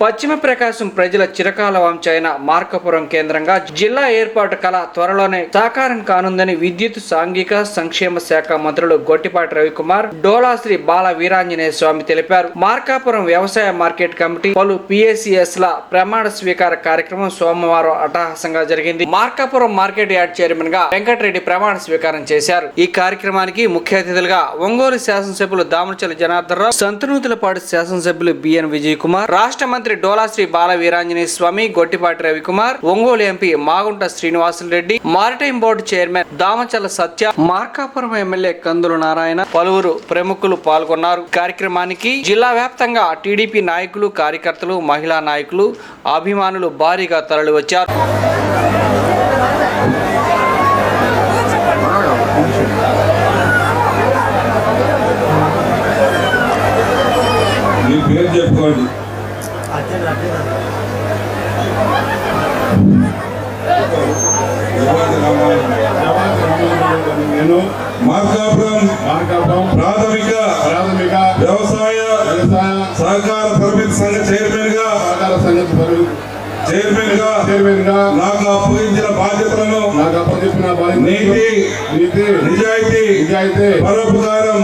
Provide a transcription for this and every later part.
పశ్చిమ ప్రకాశం ప్రజల చిరకాల వంచైన మార్కాపురం కేంద్రంగా జిల్లా ఏర్పాటు కళ త్వరలోనే సాకారం కానుందని విద్యుత్ సాంఘిక సంక్షేమ శాఖ మంత్రులు గొట్టిపాటి రవికుమార్, డోలాశ్రీ బాల వీరాంజనేయ స్వామి తెలిపారు. మార్కాపురం వ్యవసాయ మార్కెట్ కమిటీ పలు PACS ల ప్రమాణ స్వీకార కార్యక్రమం సోమవారం అట్టహాసంగా జరిగింది. మార్కాపురం మార్కెట్ యార్డ్ చైర్మన్ గా వెంకటరెడ్డి ప్రమాణ స్వీకారం చేశారు. ఈ కార్యక్రమానికి ముఖ్య అతిథులుగా ఒంగోలు శాసనసభ్యులు దామచల జనార్దన్ రావు, సంతనూతులపాటి శాసనసభ్యులు BN విజయ్ కుమార్, రాష్ట్ర మంత్రి Dolasree Bala Veeranjaneya Swamy, Gottipati Ravikumar, Ongole MP Magunta Srinivasulareddy, maritime board chairman Damacharla Satya, Markapuram MLA Kandula Narayana, పలువురు ప్రముఖులు పాల్గొన్నారు. కార్యక్రమానికి జిల్లా వ్యాప్తంగా TDP నాయకులు, కార్యకర్తలు, మహిళా నాయకులు, అభిమానులు భారీగా తరలివచ్చారు. నేను మార్కాపురం ప్రాథమిక వ్యవసాయ సహకార తరబేతి సంఘ చైర్మన్ గా నాకు అప్పగించిన బాధ్యతలను నీతి నిజాయితీ పరోపకారం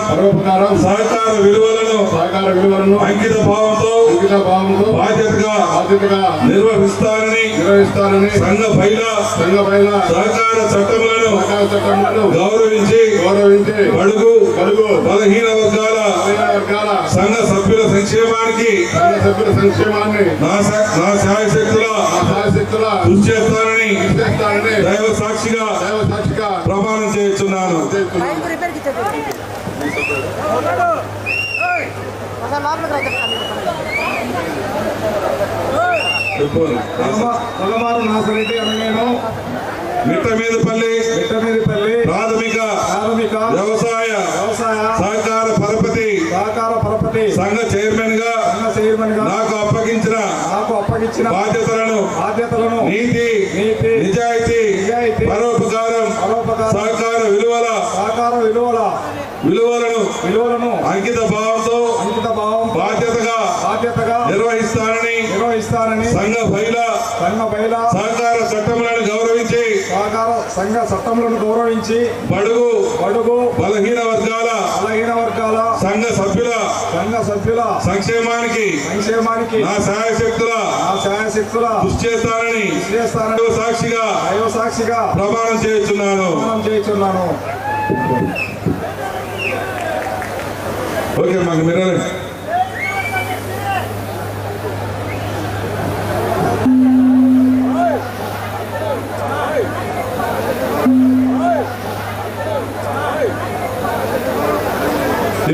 సహకార విలువలను అంకిత భావంతో బాధ్యతగా నిర్వహిస్తానని సంఘ బైల సహకార చట్టములను గౌరవించి బడుగు బలహీన వర్గాల సంఘ సభ్యుల సంక్షేమానికి నా శాయశక్తుల కృషి చేస్తానని దైవ సాక్షిగా ప్రమాణం చేస్తున్నాను. మిట్టమీదపల్లి ప్రాథమిక వ్యవసాయ సహకార పరపతి సంఘ చైర్మన్ గా నాకు అప్పగించిన బాధ్యతలను నీతి నిజాయితీ పరోపకారం సహకార విలువలను అంకిత భావంతో బాధ్యతగా నిర్వహిస్తానని సంఘ బైల సహకార చట్టములను గౌరవించి బడుగు బలహీన వర్గాల సంఘ సభ్యుల సంక్షేమానికి నా శాయశక్తుల కృషి చేస్తానని సాక్షిగా ప్రమాణం చేస్తున్నాను. ఓకే మాకు మీరు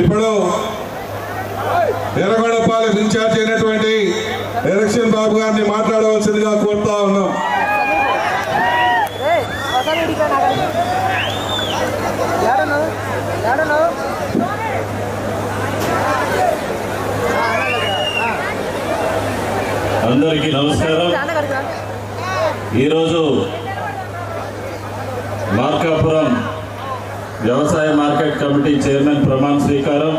ఇప్పుడు ఎర్రగొండపాలెం ఇన్ఛార్జ్ అయినటువంటి ఎలక్షన్ బాబు గారిని మాట్లాడవలసిందిగా కోరుతా ఉన్నాం. అందరికీ నమస్కారం. ఈరోజు మార్కాపురం వ్యవసాయ మార్కెట్ కమిటీ చైర్మన్ ప్రమాణ స్వీకారం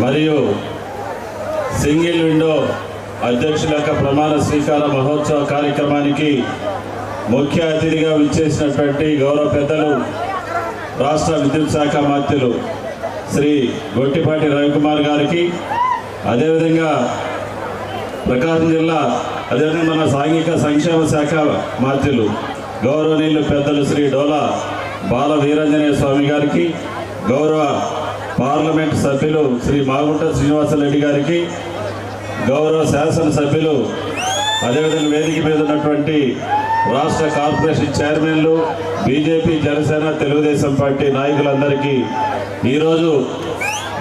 మరియు సింగిల్ విండో అధ్యక్షుల యొక్క ప్రమాణ స్వీకార మహోత్సవ కార్యక్రమానికి ముఖ్య అతిథిగా విచ్చేసినటువంటి గౌరవ పెద్దలు రాష్ట్ర విద్యుత్ శాఖ మంత్రులు శ్రీ గొట్టిపాటి రవికుమార్ గారికి, అదేవిధంగా ప్రకాశం జిల్లా అదేవిధంగా మన సాంఘిక సంక్షేమ శాఖ మంత్రులు గౌరవనీయులు పెద్దలు శ్రీ డోలా బాల వీరాంజనేయ స్వామి గారికి, గౌరవ పార్లమెంట్ సభ్యులు శ్రీ మాగుంట శ్రీనివాసులరెడ్డి గారికి, గౌరవ శాసనసభ్యులు అదేవిధంగా వేదిక మీద ఉన్నటువంటి రాష్ట్ర కార్పొరేషన్ చైర్మన్లు, బీజేపీ, జనసేన, తెలుగుదేశం పార్టీ నాయకులందరికీ ఈరోజు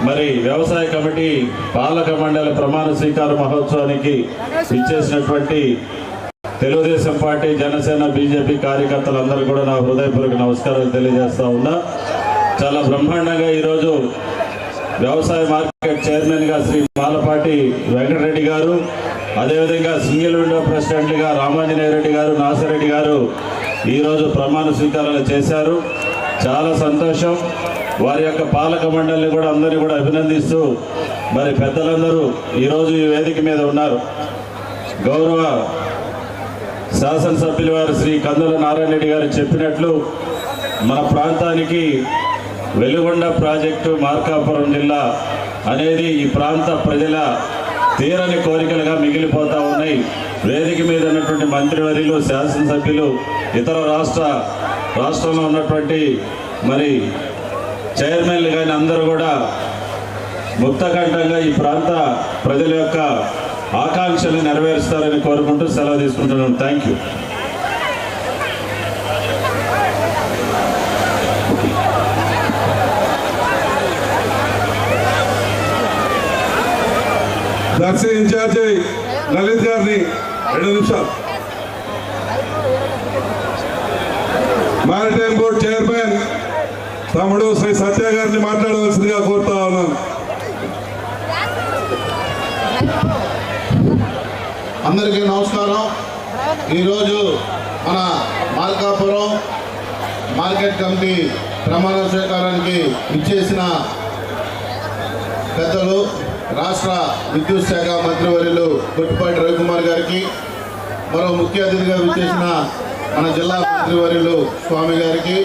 మరి వ్యవసాయ కమిటీ పాలక మండలి ప్రమాణ స్వీకార మహోత్సవానికి ఇచ్చేసినటువంటి తెలుగుదేశం పార్టీ, జనసేన, బీజేపీ కార్యకర్తలందరూ కూడా నా హృదయపూర్వక నమస్కారాలు తెలియజేస్తా ఉన్నా. చాలా బ్రహ్మాండంగా ఈరోజు వ్యవసాయ మార్కెట్ చైర్మన్గా శ్రీ మాలపాటి వెంకటరెడ్డి గారు, అదేవిధంగా సింగిల్ విండో ప్రెసిడెంట్గా రామాంజనేయ రెడ్డి గారు, నాసిరెడ్డి గారు ఈరోజు ప్రమాణ స్వీకారాలు చేశారు. చాలా సంతోషం. వారి యొక్క పాలక మండలిని కూడా అందరినీ కూడా అభినందిస్తూ మరి పెద్దలందరూ ఈరోజు ఈ వేదిక మీద ఉన్నారు. గౌరవ శాసనసభ్యుల వారు శ్రీ కందుల నారాయణ రెడ్డి గారు చెప్పినట్లు మన ప్రాంతానికి వెలుగొండ ప్రాజెక్టు మార్కాపురం జిల్లా అనేది ఈ ప్రాంత ప్రజల తీరని కోరికలుగా మిగిలిపోతూ ఉన్నాయి. వేదిక మీద ఉన్నటువంటి మంత్రివర్యులు, శాసనసభ్యులు, ఇతర రాష్ట్రంలో ఉన్నటువంటి మరి చైర్మన్లు కానీ అందరూ కూడా ముక్తకంఠంగా ఈ ప్రాంత ప్రజల యొక్క ఆకాంక్షలు నెరవేరుస్తారని కోరుకుంటూ సెలవు తీసుకుంటున్నాను. Thank you. Darsi in charge Lalit గారిని 2 నిమిషాలు, మారిటైమ్ బోర్డు చైర్మన్ తమ్ముడు శ్రీ సత్య గారిని మాట్లాడవలసిందిగా కోరుతా ఉన్నాను. అందరికీ నమస్కారం. ఈరోజు మన మార్కాపురం మార్కెట్ కమిటీ ప్రమాణ స్వీకారానికి ఇచ్చేసిన పెద్దలు రాష్ట్ర విద్యుత్ శాఖ మంత్రివర్యులు గొట్టిపాటి రవికుమార్ గారికి, మరో ముఖ్య అతిథిగా విచ్చేసిన మన జిల్లా మంత్రివర్యులు స్వామి గారికి,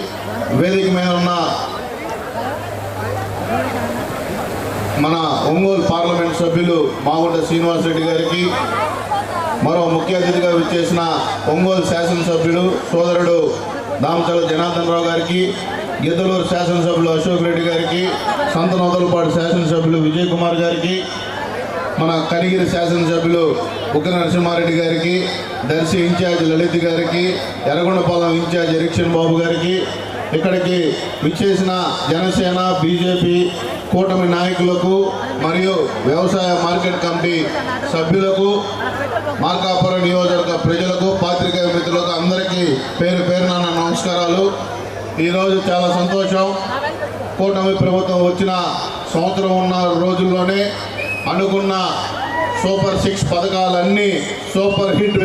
వేదిక మీద ఉన్న మన ఒంగోలు పార్లమెంట్ సభ్యులు మాగుంట శ్రీనివాసరెడ్డి గారికి, మరో ముఖ్య అతిథిగా విచ్చేసిన ఒంగోలు శాసనసభ్యులు సోదరుడు దామచల జనార్దన్ రావు గారికి, గిద్దలూరు శాసనసభ్యులు అశోక్ రెడ్డి గారికి, సంతనోదలపాడు శాసనసభ్యులు విజయ్ కుమార్ గారికి, మన కనిగిరి శాసనసభ్యులు బుగ్గన నరసింహారెడ్డి గారికి, దర్శి ఇన్ఛార్జ్ లలిత్ గారికి, ఎర్రగొండపాలెం ఇన్ఛార్జ్ ఎరిక్షన్ బాబు గారికి, ఇక్కడికి విచ్చేసిన జనసేన, బీజేపీ కూటమి నాయకులకు మరియు వ్యవసాయ మార్కెట్ కమిటీ సభ్యులకు, మార్కాపురం నియోజకవర్గ ప్రజలకు, పాత్రికేయ మిత్రులకు అందరికీ పేరు పేరున నా నమస్కారాలు. ఈరోజు చాలా సంతోషం. కూటమి ప్రభుత్వం వచ్చిన సంవత్సరం ఉన్న రోజుల్లోనే అనుకున్న సూపర్ 6 పథకాలన్నీ సూపర్ హిట్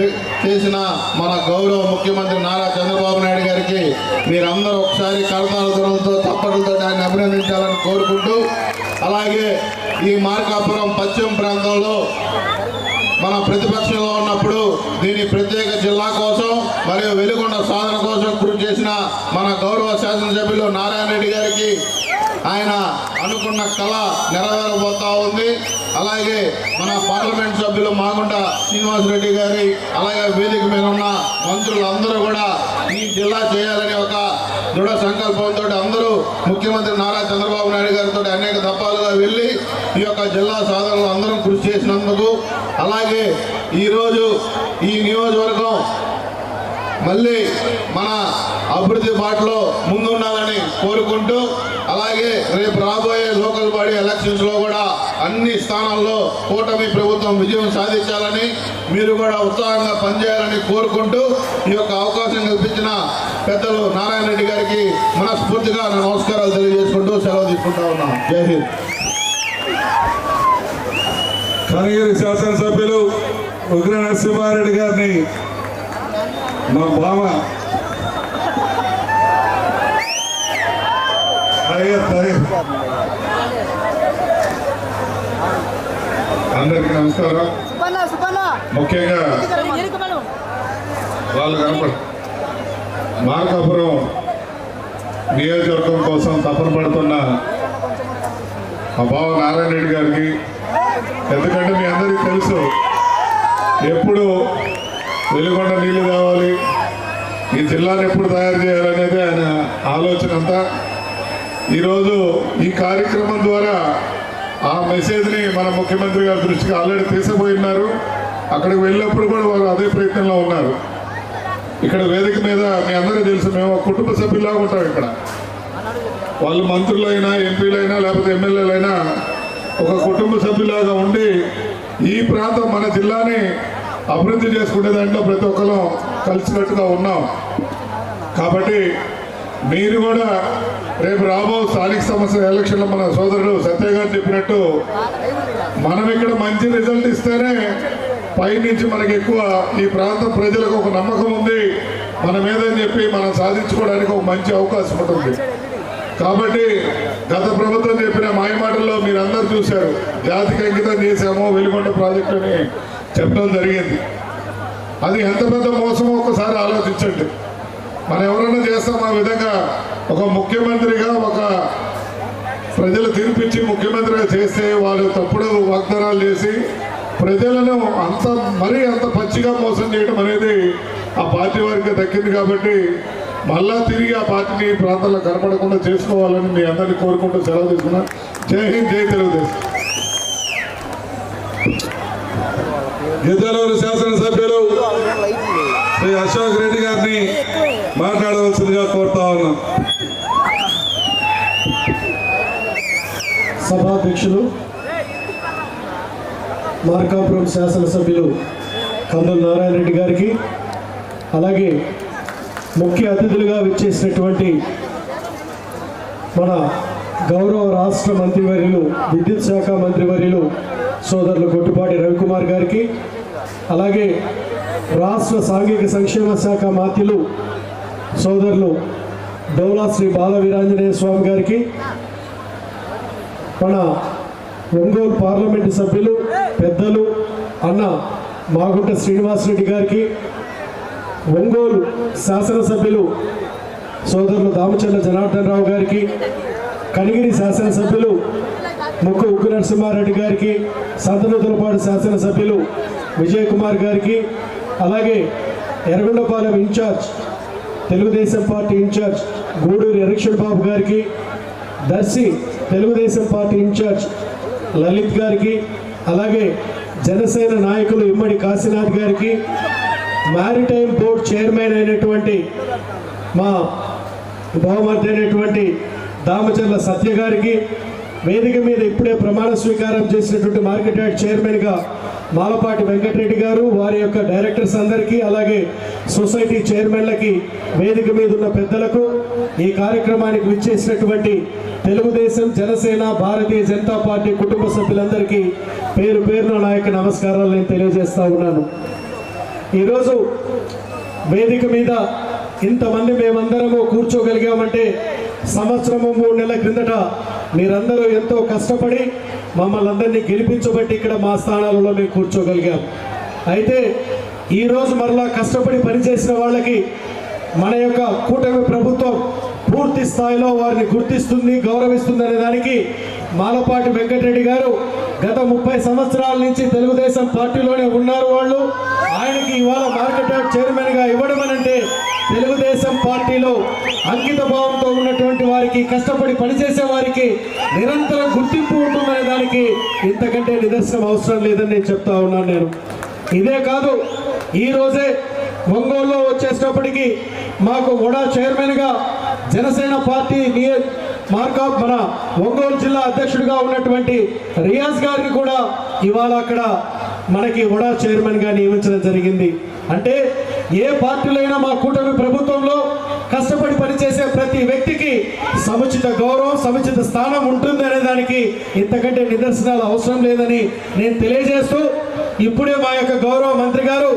చేసిన మన గౌరవ ముఖ్యమంత్రి నారా చంద్రబాబు నాయుడు గారికి మీరందరూ ఒకసారి కరతాళ ధ్వనులతో చప్పట్లతో ఆయన అభినందించాలని కోరుకుంటూ, అలాగే ఈ మార్కాపురం పశ్చిమ ప్రాంతంలో మన ప్రతిపక్షంలో ఉన్నప్పుడు దీని ప్రత్యేక జిల్లా కోసం మరియు వెలుగొండ సాధన కోసం కృషి చేసిన మన గౌరవ శాసనసభ్యులు నారాయణ రెడ్డి గారికి ఆయన అనుకున్న కళ నెరవేరబోతా ఉంది. అలాగే మన పార్లమెంట్ సభ్యులు మాగుంట శ్రీనివాసరెడ్డి గారి, అలాగే వేదిక మీద ఉన్న మంత్రులందరూ కూడా ఈ జిల్లా చేయాలని ఒక దృఢ సంకల్పంతో అందరూ ముఖ్యమంత్రి నారా చంద్రబాబు నాయుడు గారితో అనేక దఫాలుగా వెళ్ళి ఈ యొక్క జిల్లా సాధనలో అందరం కృషి చేసినందుకు, అలాగే ఈరోజు ఈ నియోజకవర్గం మళ్ళీ మన అభివృద్ధి బాటలో ముందుండాలని కోరుకుంటూ, అలాగే రేపు రాబోయే లోకల్ బాడీ ఎలక్షన్స్లో కూడా అన్ని స్థానాల్లో కూటమి ప్రభుత్వం విజయం సాధించాలని, మీరు కూడా ఉత్సాహంగా పనిచేయాలని కోరుకుంటూ ఈ యొక్క అవకాశం కల్పించిన పెద్దలు నారాయణ రెడ్డి గారికి మనస్ఫూర్తిగా నా నమస్కారాలు తెలియజేసుకుంటూ సెలవు తీసుకుంటా ఉన్నాం. జై హింద్. కనిగిరి శాసనసభ్యులు బుగ్గన నరసింహారెడ్డి గారిని మా బావ అందరికీ నమస్కారం. ముఖ్యంగా వాళ్ళు కనపడ మార్కాపురం నియోజకవర్గం కోసం తపన పడుతున్న మా బావ నారాయణ రెడ్డి గారికి, ఎందుకంటే మీ అందరికీ తెలుసు ఎప్పుడు వెలుగొండ నీళ్లు తేవాలి, ఈ జిల్లాను ఎప్పుడు తయారు చేయాలనేది ఆయన ఆలోచన అంతా. ఈరోజు ఈ కార్యక్రమం ద్వారా ఆ మెసేజ్ని మన ముఖ్యమంత్రి గారి దృష్టికి ఆల్రెడీ తీసుకుపోయినారు. అక్కడికి వెళ్ళినప్పుడు కూడా వారు అదే ప్రయత్నంలో ఉన్నారు. ఇక్కడ వేదిక మీద మీ అందరూ తెలుసు, మేము ఒక కుటుంబ సభ్యులాగా ఉంటాం. ఇక్కడ వాళ్ళు మంత్రులైనా, ఎంపీలైనా, లేకపోతే ఎమ్మెల్యేలైనా ఒక కుటుంబ సభ్యులాగా ఉండి ఈ ప్రాంతం మన జిల్లాని అభివృద్ధి చేసుకునే దాంట్లో ప్రతి ఒక్కరు కలిసినట్టుగా ఉన్నాం. కాబట్టి మీరు కూడా రేపు రాబో స్థానిక సంస్థల ఎలక్షన్లో మన సోదరుడు సత్య గారు చెప్పినట్టు మనం ఇక్కడ మంచి రిజల్ట్ ఇస్తేనే పైనుంచి మనకి ఎక్కువ ఈ ప్రాంత ప్రజలకు ఒక నమ్మకం ఉంది మన మీద అని చెప్పి మనం సాధించుకోవడానికి ఒక మంచి అవకాశం ఉంటుంది. కాబట్టి గత ప్రభుత్వం చెప్పిన మాయమాటల్లో మీరందరూ చూశారు. జాతికి అంకితం చేశామో వెలుగొండ ప్రాజెక్టుని చెప్పడం జరిగింది. అది ఎంత పెద్ద మోసమో ఒక్కసారి ఆలోచించండి. మనం ఎవరైనా చేస్తాం ఆ విధంగా? ఒక ముఖ్యమంత్రిగా, ఒక ప్రజలు తీర్పిచ్చి ముఖ్యమంత్రిగా చేస్తే వాళ్ళు తప్పుడు వాగ్దానాలు చేసి ప్రజలను అంత పచ్చిగా మోసం చేయడం అనేది ఆ పార్టీ వారికి దక్కింది. కాబట్టి మళ్ళా తిరిగి ఆ పార్టీని ఈ ప్రాంతాల్లో కనపడకుండా చేసుకోవాలని మీ అందరినీ కోరుకుంటూ సెలవు తీసుకున్నా. జై హింద్, జై తెలుగుదేశం. గిద్దలూరు శాసనసభ్యులు శ్రీ అశోక్ రెడ్డి గారిని మాట్లాడవలసిందిగా కోరుతా ఉన్నాం. సభాధ్యక్షులు మార్కాపురం శాసనసభ్యులు కందుల నారాయణ రెడ్డి గారికి, అలాగే ముఖ్య అతిథులుగా విచ్చేసినటువంటి మన గౌరవ రాష్ట్ర మంత్రివర్యులు, విద్యుత్ శాఖ మంత్రివర్యులు సోదరులు గొట్టిపాటి రవికుమార్ గారికి, అలాగే రాష్ట్ర సాంఘిక సంక్షేమ శాఖ మాత్యులు సోదరులు డోలా శ్రీ బాల వీరాంజనేయ స్వామి గారికి, మన ఒంగోలు పార్లమెంటు సభ్యులు పెద్దలు అన్న మాగుంట శ్రీనివాసరెడ్డి గారికి, ఒంగోలు శాసనసభ్యులు సోదరులు దామచర్ల జనార్దన్ రావు గారికి, కనిగిరి శాసనసభ్యులు ముక్కు ఉక్కు నరసింహారెడ్డి గారికి, సంతనూతలపాడు శాసనసభ్యులు విజయ్ కుమార్ గారికి, అలాగే Yerragondapalem incharge Telugudesam party incharge Guduru Erixion Babu గారికి, దర్శి తెలుగుదేశం పార్టీ ఇన్ఛార్జ్ లలిత్ గారికి, అలాగే జనసేన నాయకులు ఇమ్మడి కాశీనాథ్ గారికి, మ్యారిటైమ్ బోర్డ్ చైర్మన్ అయినటువంటి మా బహుమతి అయినటువంటి దామచర్ల సత్య గారికి, వేదిక మీద ఇప్పుడే ప్రమాణ స్వీకారం చేసినటువంటి మార్కెట్ యార్డ్ చైర్మన్గా మాలపాటి వెంకటరెడ్డి గారు, వారి యొక్క డైరెక్టర్స్ అందరికీ, అలాగే సొసైటీ చైర్మన్లకి, వేదిక మీద ఉన్న పెద్దలకు, ఈ కార్యక్రమానికి విచ్చేసినటువంటి తెలుగుదేశం, జనసేన, భారతీయ జనతా పార్టీ కుటుంబ సభ్యులందరికీ పేరు పేరున నా యొక్క నమస్కారాలు నేను తెలియజేస్తా ఉన్నాను. ఈరోజు వేదిక మీద ఇంతమంది మేమందరము కూర్చోగలిగామంటే సంవత్సరము 3 నెలల క్రిందట మీరందరూ ఎంతో కష్టపడి మమ్మల్ని అందరినీ గెలిపించబట్టి ఇక్కడ మా స్థానాలలో మేము కూర్చోగలిగాం. అయితే ఈరోజు మరలా కష్టపడి పనిచేసిన వాళ్ళకి మన యొక్క కూటమి ప్రభుత్వం పూర్తి స్థాయిలో వారిని గుర్తిస్తుంది, గౌరవిస్తుంది అనే దానికి మాలపాటి వెంకటరెడ్డి గారు గత 30 సంవత్సరాల నుంచి తెలుగుదేశం పార్టీలోనే ఉన్నారు. వాళ్ళు ఆయనకి ఇవాళ మార్కెట్ యార్డ్ చైర్మన్గా ఇవ్వడం అనంటే తెలుగుదేశం పార్టీలో అంకిత భావంతో ఉన్నటువంటి వారికి, కష్టపడి పనిచేసే వారికి నిరంతరం గుర్తింపు ఉంటుందనే దానికి ఇంతకంటే నిదర్శనం అవసరం లేదని నేను చెప్తా ఉన్నాను. నేను ఇదే కాదు, ఈరోజే ఒంగోలులో వచ్చేటప్పటికి మాకు వడా చైర్మన్గా జనసేన పార్టీ మన ఒంగోలు జిల్లా అధ్యక్షుడిగా ఉన్నటువంటి రియాజ్ గారిని కూడా ఇవాళ అక్కడ మనకి వడా చైర్మన్గా నియమించడం జరిగింది. అంటే ఏ పార్టీలైనా మా కూటమి ప్రభుత్వంలో కష్టపడి పనిచేసే ప్రతి వ్యక్తికి సముచిత గౌరవం, సముచిత స్థానం ఉంటుంది అనే దానికి ఇంతకంటే నిదర్శనాలు అవసరం లేదని నేను తెలియజేస్తూ, ఇప్పుడే మా యొక్క గౌరవ మంత్రి గారు,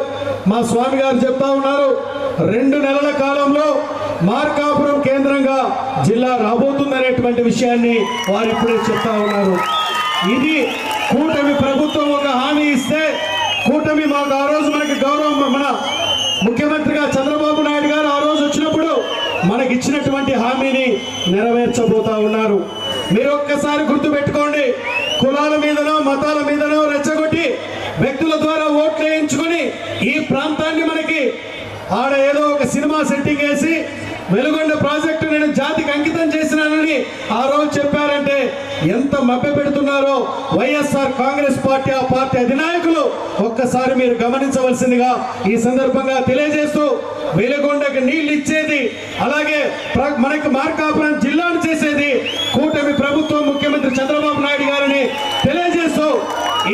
మా స్వామి గారు చెప్తా ఉన్నారు, 2 నెలల కాలంలో మార్కాపురం కేంద్రంగా జిల్లా రాబోతుందనేటువంటి విషయాన్ని వారు ఇప్పుడే చెప్తా ఉన్నారు. ఇది కూటమి ప్రభుత్వం ఒక హామీ ఇస్తే, కూటమి మాకు ఆ రోజు మనకి గౌరవం, మన ముఖ్యమంత్రిగా చంద్రబాబు నాయుడు గారు ఆ రోజు వచ్చినప్పుడు మనకి ఇచ్చినటువంటి హామీని నెరవేర్చబోతా ఉన్నారు. మీరు ఒక్కసారి గుర్తుపెట్టుకోండి, కులాల మీదనో మతాల మీదనో రెచ్చగొట్టి వ్యక్తుల ద్వారా ఓట్లు వేయించుకొని ఈ ప్రాంతాన్ని మనకి ఆడ ఏదో ఒక సినిమా సెట్టింగ్ వేసి వెలుగొండ ప్రాజెక్టు నేను జాతికి అంకితం చేసినానని ఆ రోజు చెప్పారంటే ఎంత మభ్య పెడుతున్నారో వైఎస్ఆర్ కాంగ్రెస్ పార్టీ, ఆ పార్టీ అధినాయకులు ఒక్కసారి మీరు గమనించవలసిందిగా ఈ సందర్భంగా తెలియజేస్తూ, వెలుగొండకి నీళ్లు ఇచ్చేది, అలాగే మనకి మార్కాపురం జిల్లాను చేసేది కూటమి ప్రభుత్వం, ముఖ్యమంత్రి చంద్రబాబు నాయుడు గారిని తెలియజేస్తూ,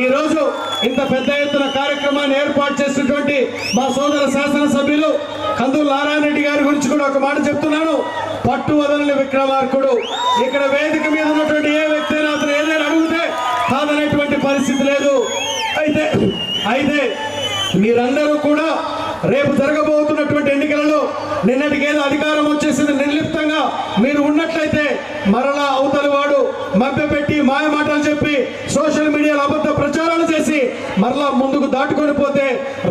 ఈ రోజు ఇంత పెద్ద ఎత్తున కార్యక్రమాన్ని ఏర్పాటు చేసినటువంటి మా సోదర శాసనసభ్యులు కందుల నారాయణ రెడ్డి గారి గురించి కూడా ఒక మాట చెప్తున్నాను. పట్టు వదలని విక్రమార్కుడు. ఇక్కడ వేదిక మీద ఉన్నటువంటి ఏ వ్యక్తి అయినా అతను ఏదైనా అడిగితే కాదనేటువంటి పరిస్థితి లేదు. అయితే మీరందరూ కూడా రేపు జరగబోతున్నటువంటి ఎన్నికలలో నిన్నటికేదో అధికారం వచ్చేసింది నిర్లిప్తంగా మీరు ఉన్నట్లయితే మరలా అవతలి వాడు మభ్యపెట్టి మాయ మాటలు చెప్పి సోషల్ మీడియాలో అబద్ధ ప్రచారాలు చేసి మరలా ముందుకు దాటుకొని పోతే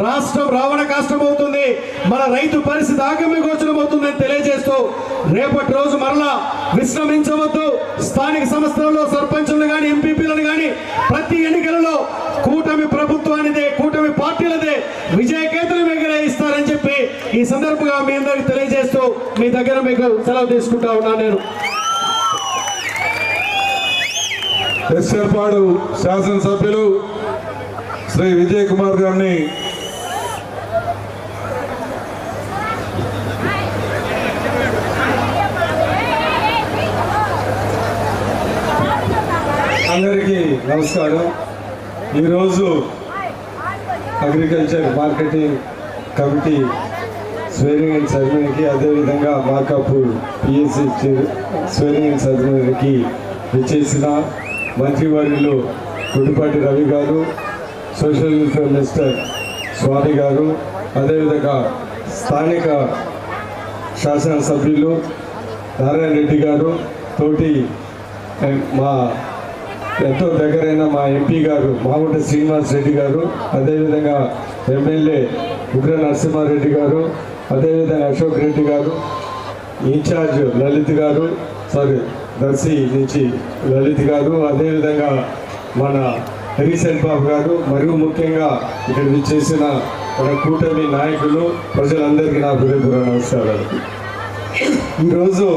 రాష్ట్రం రావణ కాష్టం అవుతుంది, మన రైతు పరిస్థితి ఆగమ్య గోచరం అవుతుందని తెలియజేస్తూ రేపటి రోజు మరలా విశ్రమించవద్దు. స్థానిక సంస్థలలో సర్పంచులను కానీ ఎంపీపీలను కానీ ప్రతి ఎన్నికలలో కూటమి ప్రభుత్వానిదే, కూటమి పార్టీలదే విజయకేతనం ఎగరేయిస్తారని చెప్పి ఈ సందర్భంగా మీ అందరికి తెలియజేస్తూ మీ దగ్గర మీకు సెలవు తీసుకుంటా ఉన్నాను. నేను ఎస్ఆర్పాడు శాసనసభ్యులు శ్రీ విజయ్ కుమార్ గారిని అందరికీ నమస్కారం. ఈరోజు అగ్రికల్చర్ మార్కెటింగ్ కమిటీ స్వేరింగ్ అండ్ సెరమనీకి, అదేవిధంగా మార్కాపూర్ పిఎస్సి స్వేరింగ్ అండ్ సెరమనీకి విచ్చేసిన మంత్రివర్యులు గుడిపాటి రవి గారు, సోషల్ వెల్ఫేర్ మినిస్టర్ స్వామి గారు, అదేవిధంగా స్థానిక శాసనసభ్యులు నారాయణ రెడ్డి గారు, తోటి మా ఎంతో దగ్గరైన మా ఎంపీ గారు మాగుంట శ్రీనివాస్ రెడ్డి గారు, అదేవిధంగా ఎమ్మెల్యే ఉగ్ర నరసింహారెడ్డి గారు, అదేవిధంగా అశోక్ రెడ్డి గారు, ఇన్ఛార్జ్ లలిత్ గారు, దర్శి నుంచి లలిత్ గారు, అదేవిధంగా మన రీసెంట్ బాబు గారు, మరియు ముఖ్యంగా ఇక్కడ విచ్చేసిన మన కూటమి నాయకులు, ప్రజలందరికీ నా హృదయపూర్వక నమస్కారాలు. ఈరోజు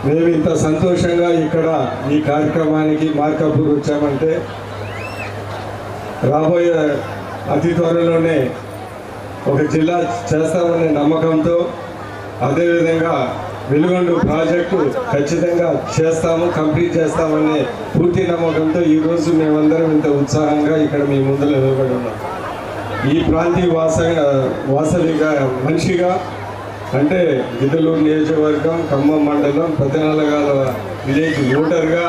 మేము ఇంత సంతోషంగా ఇక్కడ ఈ కార్యక్రమానికి మార్కాపూర్ వచ్చామంటే రాబోయే అతి త్వరలోనే ఒక జిల్లా చేస్తామనే నమ్మకంతో, అదేవిధంగా వెలుగొండ ప్రాజెక్టు ఖచ్చితంగా చేస్తాము, కంప్లీట్ చేస్తామనే పూర్తి నమ్మకంతో ఈరోజు మేమందరం ఇంత ఉత్సాహంగా ఇక్కడ మీ ముందు నిలబడి ఉన్నాం. ఈ ప్రాంతీయ వాసవిగా మనిషిగా, అంటే గిద్దలూరు నియోజకవర్గం, ఖమ్మం మండలం, పెద్దనల్లగాల విలేజ్ ఓటర్గా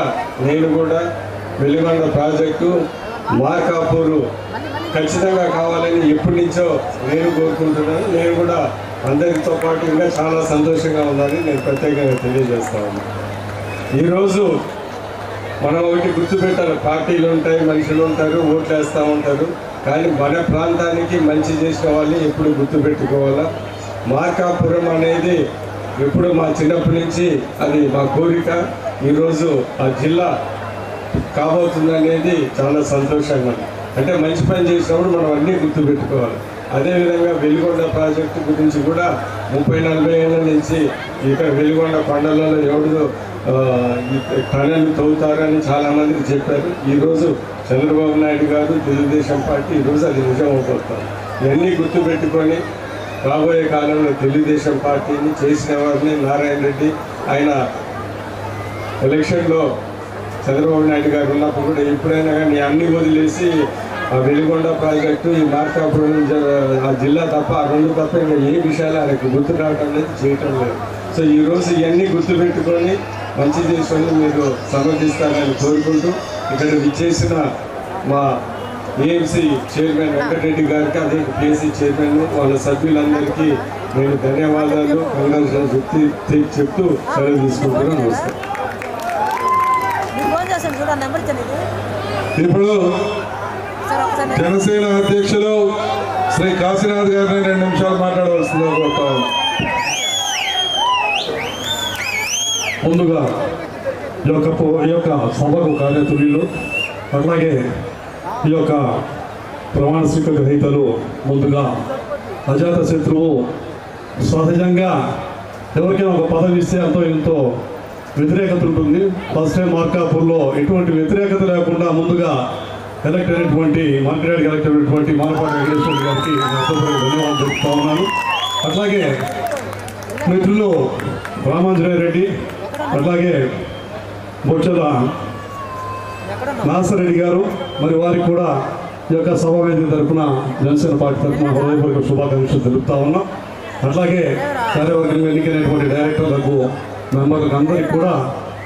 నేను కూడా వెలుగొండ ప్రాజెక్టు మార్కాపూరు ఖచ్చితంగా కావాలని ఎప్పటి నుంచో నేను కోరుకుంటున్నాను. నేను కూడా అందరితో పాటు ఇంకా చాలా సంతోషంగా ఉందని నేను ప్రత్యేకంగా తెలియజేస్తా ఉన్నాను. ఈరోజు మనం ఒకటి గుర్తుపెట్టాలి, పార్టీలు ఉంటాయి, మనుషులు ఉంటారు, ఓట్లు వేస్తూ ఉంటారు, కానీ మన ప్రాంతానికి మంచి చేసిన వాళ్ళని ఎప్పుడు గుర్తుపెట్టుకోవాలా. మార్కాపురం అనేది ఎప్పుడు మా చిన్నప్పటి నుంచి అది మా కోరిక. ఈరోజు ఆ జిల్లా కాబోతుందనేది చాలా సంతోషంగా, అంటే మంచి పని చేసినప్పుడు మనం అన్నీ గుర్తుపెట్టుకోవాలి. అదేవిధంగా వెలుగొండ ప్రాజెక్టు గురించి కూడా 30-40 ఏళ్ళ నుంచి ఇక్కడ వెలుగొండ కొండలలో ఎవడు టనెల్ తవ్వుతారని చాలామందికి చెప్పారు. ఈరోజు చంద్రబాబు నాయుడు గారు, తెలుగుదేశం పార్టీ ఈరోజు అది నిజం అవుతారు. ఇవన్నీ గుర్తుపెట్టుకొని రాబోయే కాలంలో తెలుగుదేశం పార్టీని చేసిన వారిని నారాయణ రెడ్డి, ఆయన ఎలక్షన్లో చంద్రబాబు నాయుడు గారు ఉన్నప్పుడు కూడా ఎప్పుడైనా కానీ అన్ని వదిలేసి ఆ వెలుగొండ ప్రాజెక్టు, ఈ మార్కాపురం ఆ జిల్లా తప్ప, ఆ రెండు తప్ప ఇంకా ఏ విషయాలు ఆయనకు గుర్తు రావడం లేదు, చేయటం లేదు. సో ఈరోజు ఇవన్నీ గుర్తుపెట్టుకొని మంచి చేసుకొని మీరు సమర్థిస్తారని కోరుకుంటూ ఇక్కడ విచ్చేసిన మా ఏఎంసీ చైర్మన్ వెంకటరెడ్డి గారికి, అదే పిఎస్సి చైర్మన్ వాళ్ళ సభ్యులందరికీ నేను ధన్యవాదాలు, కంగ్రాచులేషన్ చెప్తూ సెలవు తీసుకుంటున్నాను. నమస్తే. ఇప్పుడు జనసేన అధ్యక్షులు శ్రీ కాశీనాథ్ గారిని 2 నిమిషాలు మాట్లాడవలసిందిగా కోరుతాను. ముందుగా ఈ యొక్క సభకు కార్యతులు, అట్లాగే ఈ యొక్క ప్రమాణ స్వీకార గ్రహీతలు, ముందుగా అజాత శత్రువు సహజంగా ఎవరికైనా ఒక పదవి ఇస్తే ఎంతో వ్యతిరేకత ఉంటుంది. ఫస్ట్ టైం మార్కాపూర్లో ఎటువంటి వ్యతిరేకత లేకుండా ముందుగా ఎలక్ట్ అయినటువంటి మంత్రిగారికి ఎలక్ట్ అయినటువంటి మానపాటి వెంకటేశ్వర గారికి ధన్యవాదాలు చెప్తా ఉన్నాను. అట్లాగే మిత్రులు రామాంజనేయ రెడ్డి, అట్లాగే బొచ్చల నాసరెడ్డి గారు, మరి వారికి కూడా ఈ యొక్క సమావేశం తరఫున జనసేన పార్టీ తరఫున హృదయపూర్వక శుభాకాంక్షలు తెలుపుతా ఉన్నాం. అట్లాగే కార్యవర్గంగా ఎన్నికైనటువంటి డైరెక్టర్లకు, మెంబర్లకు అందరికీ కూడా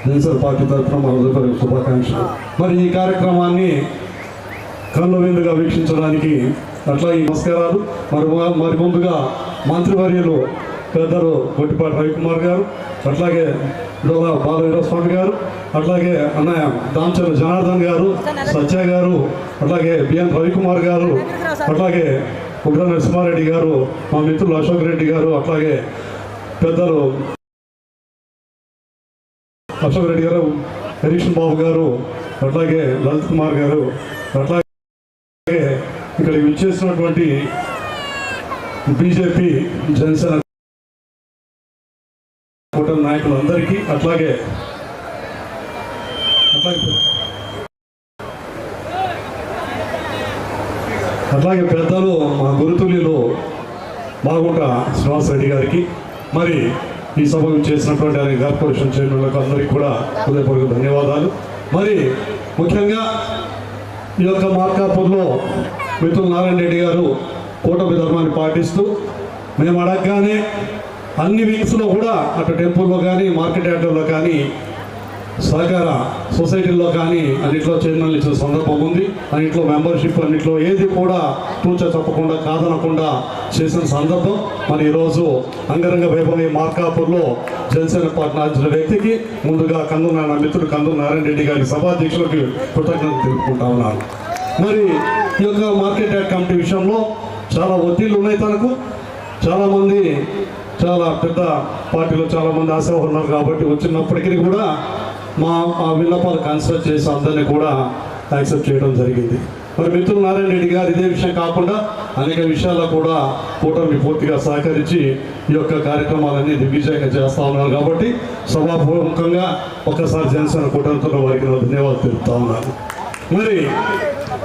జనసేన పార్టీ తరఫున మా హృదయపూర్వక శుభాకాంక్షలు. మరి ఈ కార్యక్రమాన్ని కన్నుల విందుగా వీక్షించడానికి అట్లాగే నమస్కారాలు. మరి ముందుగా మంత్రివర్యులు పెద్దలు గొట్టిపాటి రవికుమార్ గారు, అట్లాగే డోలా బాలవీరస్వామి గారు, అట్లాగే అన్నయ్య దామచర్ల జనార్దన్ గారు, సత్య గారు, అట్లాగే బిఎన్ రవికుమార్ గారు, అట్లాగే ఉగ్ర నరసింహారెడ్డి గారు, మా మిత్రులు అశోక్ రెడ్డి గారు, అట్లాగే పెద్దలు అశోక్ రెడ్డి గారు, హరీషన్ బాబు గారు, అట్లాగే లలిత్ కుమార్ గారు, అట్లాగే ఇక్కడ విచ్చేసినటువంటి బీజేపీ జనసేన కూటమి నాయకులందరికీ, అట్లాగే పెద్దలు మా గురుతుల్యులు మాగుంట శ్రీనివాసరెడ్డి గారికి, మరి ఈ సభకు చేసినటువంటి ఆయన కార్పొరేషన్ చైర్మన్లకు అందరికీ కూడా హృదయపూర్వక ధన్యవాదాలు. మరి ముఖ్యంగా ఈ యొక్క మార్కాపూర్లో మిత్రులు నారాయణ రెడ్డి గారు కూటమి ధర్మాన్ని పాటిస్తూ మేము అడగగానే అన్ని వింగ్స్లో కూడా అటు టెంపుల్లో కానీ మార్కెట్ యార్డుల్లో కానీ సహకార సొసైటీల్లో కానీ అన్నింటిలో చైర్మన్లు ఇచ్చిన సందర్భం ఉంది. అన్నింటిలో మెంబర్షిప్ అన్నింటిలో ఏది కూడా తూచా తప్పకుండా కాదనకుండా చేసిన సందర్భం. మరి ఈరోజు అంగరంగ వైభవం మార్కాపూర్లో జనసేన పార్టీ నాయకుల వ్యక్తికి ముందుగా నా మిత్రుడు కందుల నారాయణ రెడ్డి గారి సభాధ్యక్షులకి కృతజ్ఞతలు తెలుపుకుంటా ఉన్నాను. మరి ఈ యొక్క మార్కెట్ యార్డ్ కమిటీ విషయంలో చాలా ఒత్తిళ్లు ఉన్నాయి. తనకు చాలామంది చాలా పెద్ద పార్టీలో చాలామంది ఆశావాహులు ఉన్నారు కాబట్టి వచ్చినప్పటికీ కూడా మా విన్నపాలు కన్సిడర్ చేసి అందరినీ కూడా యాక్సెప్ట్ చేయడం జరిగింది. మరి మిత్రులు నారాయణ రెడ్డి గారు ఇదే విషయం కాకుండా అనేక విషయాల్లో కూడా కూటమి పూర్తిగా సహకరించి ఈ యొక్క కార్యక్రమాలన్నీ దిగ్విజయంగా చేస్తూ ఉన్నారు కాబట్టి సభాపూర్వకంగా ఒక్కసారి జనసేన కూటమితో వారికి ధన్యవాదాలు తెలుపుతా ఉన్నాను. మరి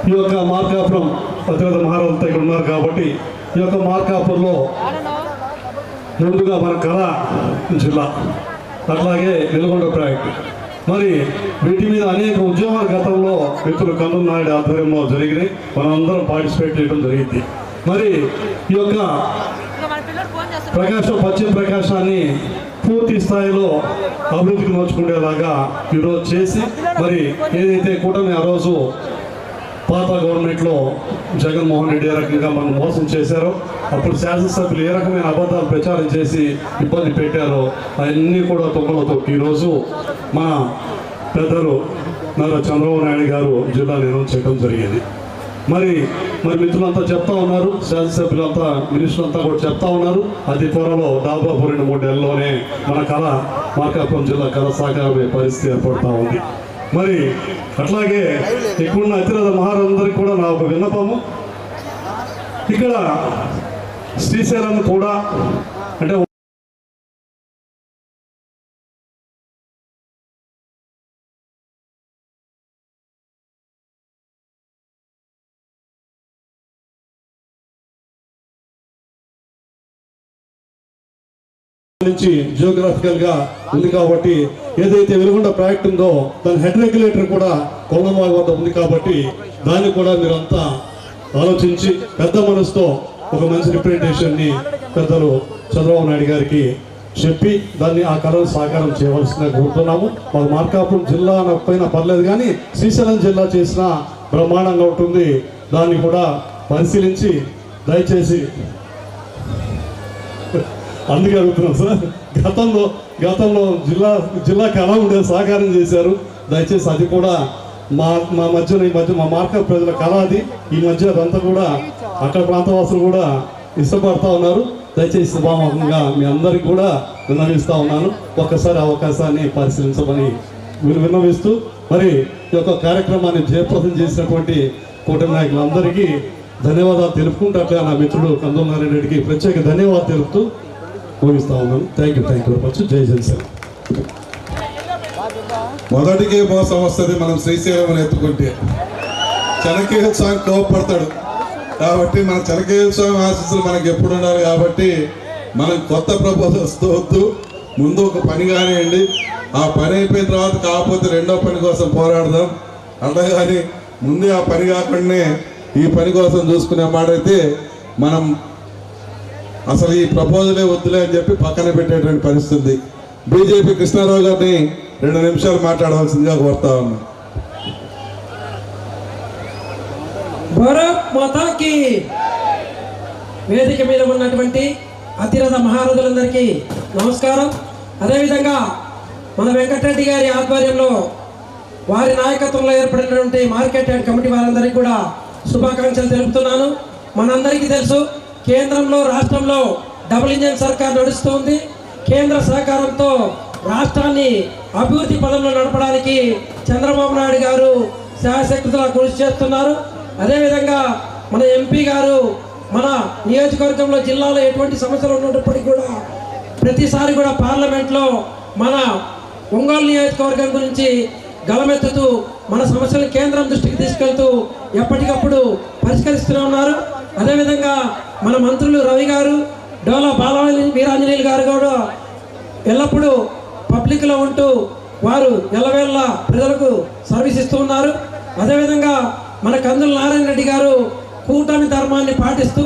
ఈ యొక్క మార్కాపురం అతిరథ మహారాజులతో ఇక్కడ ఉన్నారు కాబట్టి ఈ యొక్క మార్కాపురంలో ముందుగా మన కళా జిల్లా, అట్లాగే వెలుగొండ ప్రాజెక్టు, మరి వీటి మీద అనేక ఉద్యమాల గతంలో మిత్రులు కందుల నాయుడు ఆధ్వర్యంలో జరిగినాయి. మనందరం పార్టిసిపేట్ చేయడం జరిగింది. మరి ఈ యొక్క పశ్చిమ ప్రకాశాన్ని పూర్తి స్థాయిలో అభివృద్ధికి నోచుకునేలాగా ఈరోజు చేసి, మరి ఏదైతే కూటమి ఆ రోజు పాత గవర్నమెంట్లో జగన్మోహన్ రెడ్డి ఏ రకంగా మనం మోసం చేశారో, అప్పుడు శాసనసభ్యులు ఏ రకమైన అబద్ధాలు ప్రచారం చేసి ఇబ్బంది పెట్టారో అవన్నీ కూడా తొక్కలో తొక్కి ఈరోజు మన పెద్దలు నారా చంద్రబాబు నాయుడు గారు జిల్లా నిర్ణయం చేయడం జరిగింది. మరి మిత్రులంతా చెప్తా ఉన్నారు, శాసనసభ్యులంతా మినిస్టర్లంతా కూడా చెప్తా ఉన్నారు, అతి త్వరలో దాదాపు 2-3 నెలల్లోనే మన మార్కాపురం జిల్లా కళ సాకారమే పరిస్థితి ఏర్పడతా ఉంది. మరి అట్లాగే ఇక్కడున్న అతిరథ మహారాజులందరికీ కూడా నా ఒక విన్నపము, ఇక్కడ శ్రీశైలం కూడా అంటే నుంచి జియోగ్రాఫికల్ గా ఉంది కాబట్టి ఏదైతే వెలుగొండ ప్రాజెక్ట్ ఉందో దాని హెడ్ రెగ్యులేటర్ కూడా కొంగమాల వద్ద ఉంది కాబట్టి దాన్ని కూడా మీరంతా ఆలోచించి పెద్ద మనసుతో ఒక మంచి రిప్రజెంటేషన్ ని పెద్దలు చంద్రబాబు నాయుడు గారికి చెప్పి దాన్ని ఆ కళను సాకారం చేయవలసిందిగా కోరుతున్నాము. మాకు మార్కాపురం జిల్లా పైన పర్లేదు కానీ శ్రీశైలం జిల్లా చేసిన బ్రహ్మాండంగా ఉంటుంది. దాన్ని కూడా పరిశీలించి దయచేసి అందుకే అడుగుతున్నాం సార్, గతంలో జిల్లాకి ఎలా ఉండేది సహకారం చేశారు. దయచేసి అది కూడా మా మధ్య మా మార్కెట్ ప్రజల కళ అది. ఈ మధ్య అదంతా కూడా అక్కడ ప్రాంతవాసులు కూడా ఇష్టపడతా ఉన్నారు. దయచేసి సభాముఖంగా మీ అందరికీ కూడా విన్నవిస్తూ ఉన్నాను, ఒక్కసారి అవకాశాన్ని పరిశీలించమని విన్నవిస్తూ, మరి ఈ యొక్క కార్యక్రమాన్ని జయప్రదం చేసినటువంటి కూటమి నాయకులందరికీ ధన్యవాదాలు తెలుపుకుంటూ, అట్లా నా మిత్రుడు కందుల నారాయణ రెడ్డికి ప్రత్యేక ధన్యవాదాలు తెలుపుతూ ముగిస్తా ఉన్నాను. Thank you very much. జై జనసేన. మొదటికే మోసం వస్తుంది మనం శ్రీశైలం ఎత్తుకుంటే. చెనకేశ్వర స్వామి కోపడతాడు కాబట్టి మన చెనకేశ్వర స్వామి ఆశీస్సులు మనకి ఎప్పుడు ఉండాలి కాబట్టి మనం కొత్త ప్రపోజల్స్ వద్దు, ముందు ఒక పని కానివ్వండి, ఆ పని అయిపోయిన తర్వాత కాకపోతే రెండో పని కోసం పోరాడదాం. అంతేగాని ముందే ఆ పని కాకుండానే ఈ పని కోసం చూసుకునే మాట అయితే మనం అసలు ఈ ప్రపోజలే వద్దులే అని చెప్పి పక్కన పెట్టేటువంటి పరిస్థితి. బీజేపీ కృష్ణారావు గారిని 2 నిమిషాలు మాట్లాడవలసిందిగా కోరుతా ఉన్నా. భారత్ మాతాకి. వేదిక మీద ఉన్నటువంటి అతిరథ మహారథులందరికీ నమస్కారం. అదేవిధంగా మన వెంకటరెడ్డి గారి ఆధ్వర్యంలో వారి నాయకత్వంలో ఏర్పడినటువంటి మార్కెట్ యార్డ్ కమిటీ వారందరికీ కూడా శుభాకాంక్షలు తెలుపుతున్నాను. మనందరికీ తెలుసు, కేంద్రంలో రాష్ట్రంలో డబుల్ ఇంజన్ సర్కార్ నడుస్తుంది. కేంద్ర సహకారంతో రాష్ట్రాన్ని అభివృద్ధి పదంలో నడపడానికి చంద్రబాబు నాయుడు గారు శాయశక్తులా కృషి చేస్తున్నారు. అదేవిధంగా మన ఎంపీ గారు మన నియోజకవర్గంలో జిల్లాలో ఎటువంటి సమస్యలు ఉన్నప్పటికీ కూడా ప్రతిసారి కూడా పార్లమెంట్లో మన ఒంగోలు నియోజకవర్గం గురించి గలమెత్తుతూ మన సమస్యలు కేంద్రం దృష్టికి తీసుకెళ్తూ ఎప్పటికప్పుడు పరిష్కరిస్తూనే ఉన్నారు. అదేవిధంగా మన మంత్రులు రవి గారు, డోలా వీరాంజనేయులు గారు కూడా ఎల్లప్పుడూ పబ్లిక్లో ఉంటూ వారు ఎల్లవేళ్ళ ప్రజలకు సర్వీస్ ఇస్తూ ఉన్నారు. అదేవిధంగా మన కందుల నారాయణ రెడ్డి గారు కూటమి ధర్మాన్ని పాటిస్తూ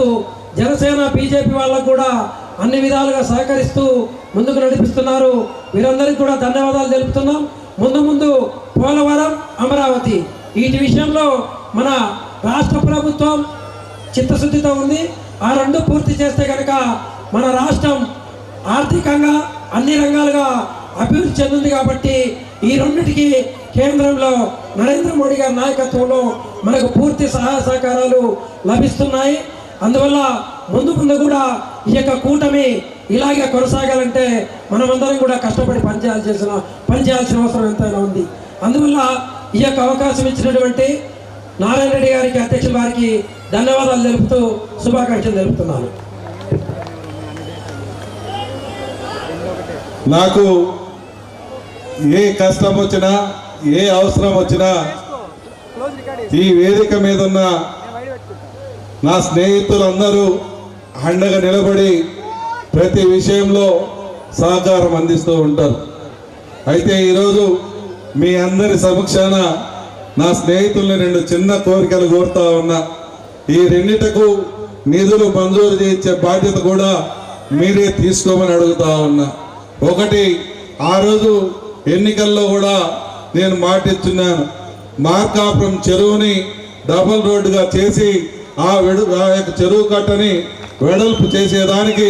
జనసేన బీజేపీ వాళ్ళకు కూడా అన్ని విధాలుగా సహకరిస్తూ ముందుకు నడిపిస్తున్నారు. వీరందరికీ కూడా ధన్యవాదాలు తెలుపుతున్నాం. ముందు పోలవరం, అమరావతి వీటి విషయంలో మన రాష్ట్ర ప్రభుత్వం చిత్తశుద్ధితో ఉంది. ఆ రెండు పూర్తి చేస్తే కనుక మన రాష్ట్రం ఆర్థికంగా అన్ని రంగాలుగా అభివృద్ధి చెందింది. కాబట్టి ఈ రెండింటికి కేంద్రంలో నరేంద్ర మోడీ గారి నాయకత్వంలో మనకు పూర్తి సహాయ సహకారాలు లభిస్తున్నాయి. అందువల్ల ముందు కూడా ఈ యొక్క కూటమి ఇలాగే కొనసాగాలంటే మనమందరం కూడా కష్టపడి పనిచేయాల్సిన అవసరం ఎంతైనా ఉంది. అందువల్ల ఈ యొక్క అవకాశం ఇచ్చినటువంటి నారాయణ రెడ్డి గారికి, అధ్యక్షుల వారికి ధన్యవాదాలు తెలుపుతూ శుభాకాంక్షలు తెలుపుతున్నాను. నాకు ఏ కష్టం వచ్చినా, ఏ అవసరం వచ్చినా ఈ వేదిక మీద ఉన్న నా స్నేహితులందరూ అండగా నిలబడి ప్రతి విషయంలో సహకారం అందిస్తూ ఉంటారు. అయితే ఈరోజు మీ అందరి సమక్షాన నా స్నేహితుల్ని 2 చిన్న కోరికలు కోరుతా ఉన్నా. ఈ రెండిటకు నిధులు మంజూరు చేయించే బాధ్యత కూడా మీరే తీసుకోమని అడుగుతా ఉన్నా. ఒకటి, ఆ రోజు ఎన్నికల్లో కూడా నేను మాటిస్తున్నాను, మార్కాపురం చెరువుని డబుల్ రోడ్డుగా చేసి ఆ యొక్క చెరువు కట్టని వెడల్పు చేసేదానికి,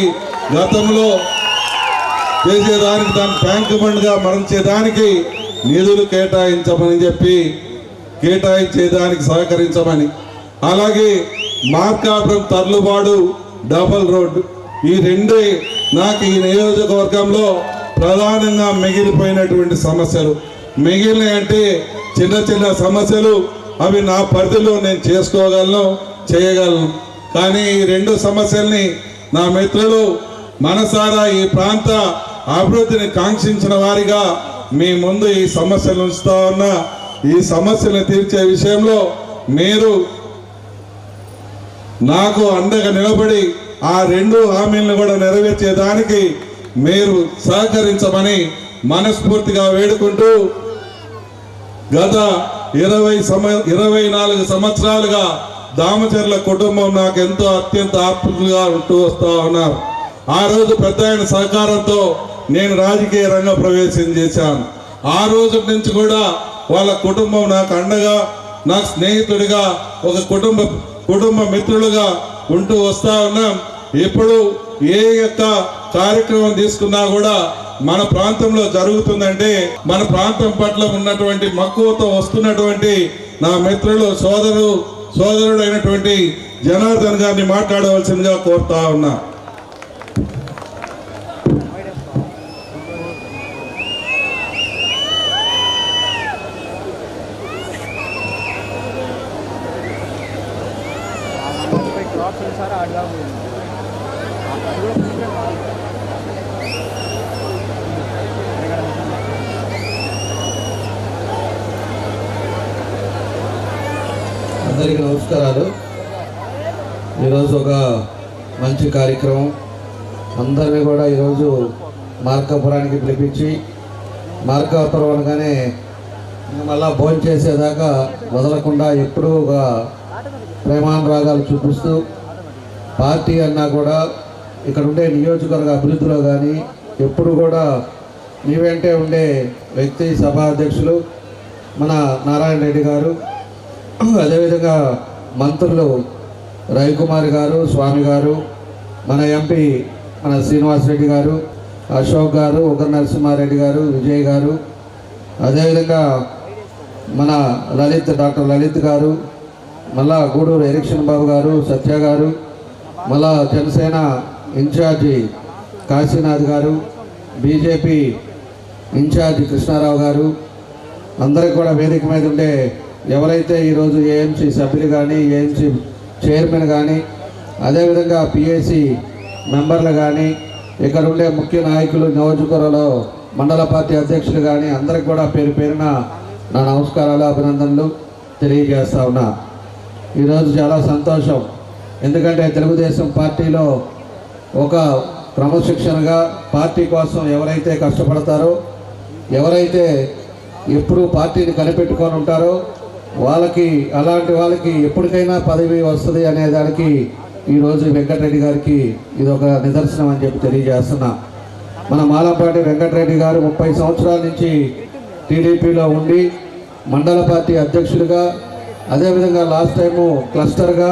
గతంలో చేసేదానికి, దాన్ని ట్యాంక్ బండ్గా మరల్చేదానికి నిధులు కేటాయించమని చెప్పి కేటాయించేదానికి సహకరించమని, అలాగే మార్కాపురం తర్లుబాడు డబల్ రోడ్డు, ఈ రెండే నాకు ఈ నియోజకవర్గంలో ప్రధానంగా మిగిలిపోయినటువంటి సమస్యలు. మిగిలినాయంటే చిన్న సమస్యలు, అవి నా పరిధిలో నేను చేసుకోగలను, చేయగలను. కానీ ఈ 2 సమస్యల్ని నా మిత్రులు మనసారా ఈ ప్రాంత అభివృద్ధిని కాంక్షించిన వారిగా మీ ముందు ఈ సమస్యలు ఉంచుతా ఉన్నా. ఈ సమస్యలను తీర్చే విషయంలో మీరు నాకు అండగా నిలబడి ఆ 2 హామీలను కూడా నెరవేర్చేదానికి మీరు సహకరించమని మనస్ఫూర్తిగా వేడుకుంటూ, గత 24 సంవత్సరాలుగా దామచర్ల కుటుంబం నాకు ఎంతో అత్యంత ఆప్తులుగా ఉంటూ వస్తూ ఉన్నారు. ఆ రోజు పెద్ద ఆయన సహకారంతో నేను రాజకీయ రంగ ప్రవేశం చేశాను. ఆ రోజు నుంచి కూడా వాళ్ళ కుటుంబం నాకు అండగా, నాకు స్నేహితుడిగా, ఒక కుటుంబ మిత్రులుగా ఉంటూ వస్తూ ఉన్నాం. ఇప్పుడు ఏ యొక్క కార్యక్రమం తీసుకున్నా కూడా మన ప్రాంతంలో జరుగుతుందంటే మన ప్రాంతం పట్ల ఉన్నటువంటి మక్కువతో వస్తున్నటువంటి నా మిత్రులు సోదరుడు అయినటువంటి జనార్దన్ గారిని మాట్లాడవలసిందిగా కోరుతా ఉన్నా. అందరికీ నమస్కారాలు. ఈరోజు ఒక మంచి కార్యక్రమం. అందరినీ కూడా ఈరోజు మార్కాపురానికి పిలిపించి, మార్కాపురం అనగానే మళ్ళా భోజనం చేసేదాకా వదలకుండా ఎప్పుడూ ఒక ప్రేమానురాగాలు చూపిస్తూ, పార్టీ అన్నా కూడా ఇక్కడ ఉండే నియోజకవర్గ అభివృద్ధిలో కానీ ఎప్పుడు కూడా మీ వెంటే ఉండే వ్యక్తి సభా అధ్యక్షులు మన నారాయణ రెడ్డి గారు, అదేవిధంగా మంత్రులు రవికుమార్ గారు, స్వామి గారు, మన ఎంపీ మన శ్రీనివాసరెడ్డి గారు, అశోక్ గారు, ఉగ్ర నరసింహారెడ్డి గారు, విజయ్ గారు, అదేవిధంగా మన డాక్టర్ లలిత్ గారు, మళ్ళా గూడూరు ఎరిక్షన్ బాబు గారు, సత్య గారు, మళ్ళా జనసేన ఇన్ఛార్జి కాశీనాథ్ గారు, బీజేపీ ఇన్ఛార్జి కృష్ణారావు గారు, అందరికి కూడా వేదిక మీద ఉండే ఎవరైతే ఈరోజు ఏఎంసీ సభ్యులు కానీ, ఏఎంసీ చైర్మన్ కానీ, అదేవిధంగా పిఏసి మెంబర్లు కానీ, ఇక్కడ ఉండే ముఖ్య నాయకులు, నియోజకవర్గంలో మండల పార్టీ అధ్యక్షులు కానీ అందరికి కూడా పేరు పేరున నా నమస్కారాలు, అభినందనలు తెలియజేస్తా ఉన్నా. ఈరోజు చాలా సంతోషం. ఎందుకంటే తెలుగుదేశం పార్టీలో ఒక క్రమశిక్షణగా పార్టీ కోసం ఎవరైతే కష్టపడతారో, ఎవరైతే ఎప్పుడూ పార్టీని కనిపెట్టుకొని ఉంటారో వాళ్ళకి, అలాంటి వాళ్ళకి ఎప్పటికైనా పదవి వస్తుంది అనే దానికి ఈరోజు వెంకటరెడ్డి గారికి ఇది ఒక నిదర్శనం అని చెప్పి తెలియజేస్తున్నా. మన మాలంపాటి వెంకటరెడ్డి గారు 30 సంవత్సరాల నుంచి టీడీపీలో ఉండి మండల పార్టీ అధ్యక్షులుగా, అదేవిధంగా లాస్ట్ టైము క్లస్టర్గా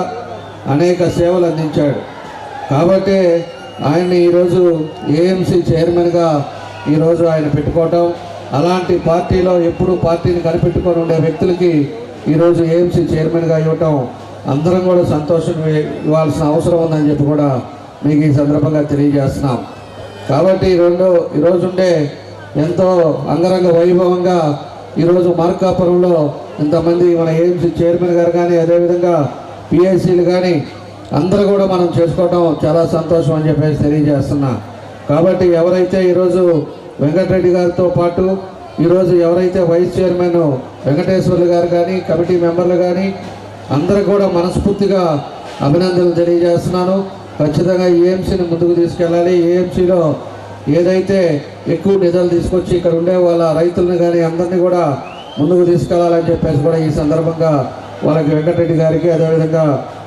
అనేక సేవలు అందించాడు. కాబట్టి ఆయన్ని ఈరోజు ఏఎంసీ చైర్మన్గా ఈరోజు ఆయన పెట్టుకోవటం, అలాంటి పార్టీలో ఎప్పుడూ పార్టీని కనిపెట్టుకొని ఉండే వ్యక్తులకి ఈరోజు ఏఎంసీ చైర్మన్గా ఇవ్వటం అందరం కూడా సంతోషం ఇవ్వాల్సిన అవసరం ఉందని చెప్పి కూడా మీకు ఈ సందర్భంగా తెలియజేస్తున్నాం. కాబట్టి ఈరోజు ఉండే ఎంతో అంగరంగ వైభవంగా ఈరోజు మార్కాపురంలో ఇంతమంది మన ఏఎంసీ చైర్మన్ గారు కానీ, అదేవిధంగా పిఎస్సీలు కానీ అందరూ కూడా మనం చేసుకోవటం చాలా సంతోషం అని చెప్పేసి తెలియజేస్తున్నా. కాబట్టి ఎవరైతే ఈరోజు వెంకటరెడ్డి గారితో పాటు ఈరోజు ఎవరైతే వైస్ చైర్మన్ వెంకటేశ్వర్లు గారు కానీ, కమిటీ మెంబర్లు కానీ అందరూ కూడా మనస్ఫూర్తిగా అభినందనలు తెలియజేస్తున్నాను. ఖచ్చితంగా ఏఎంసీని ముందుకు తీసుకెళ్ళాలి. ఏఎంసీలో ఏదైతే ఎక్కువ నిధులు తీసుకొచ్చి ఇక్కడ ఉండే వాళ్ళ రైతులను కానీ అందరినీ కూడా ముందుకు తీసుకెళ్లాలని చెప్పేసి కూడా ఈ సందర్భంగా వాళ్ళకి వెంకటరెడ్డి గారికి, అదేవిధంగా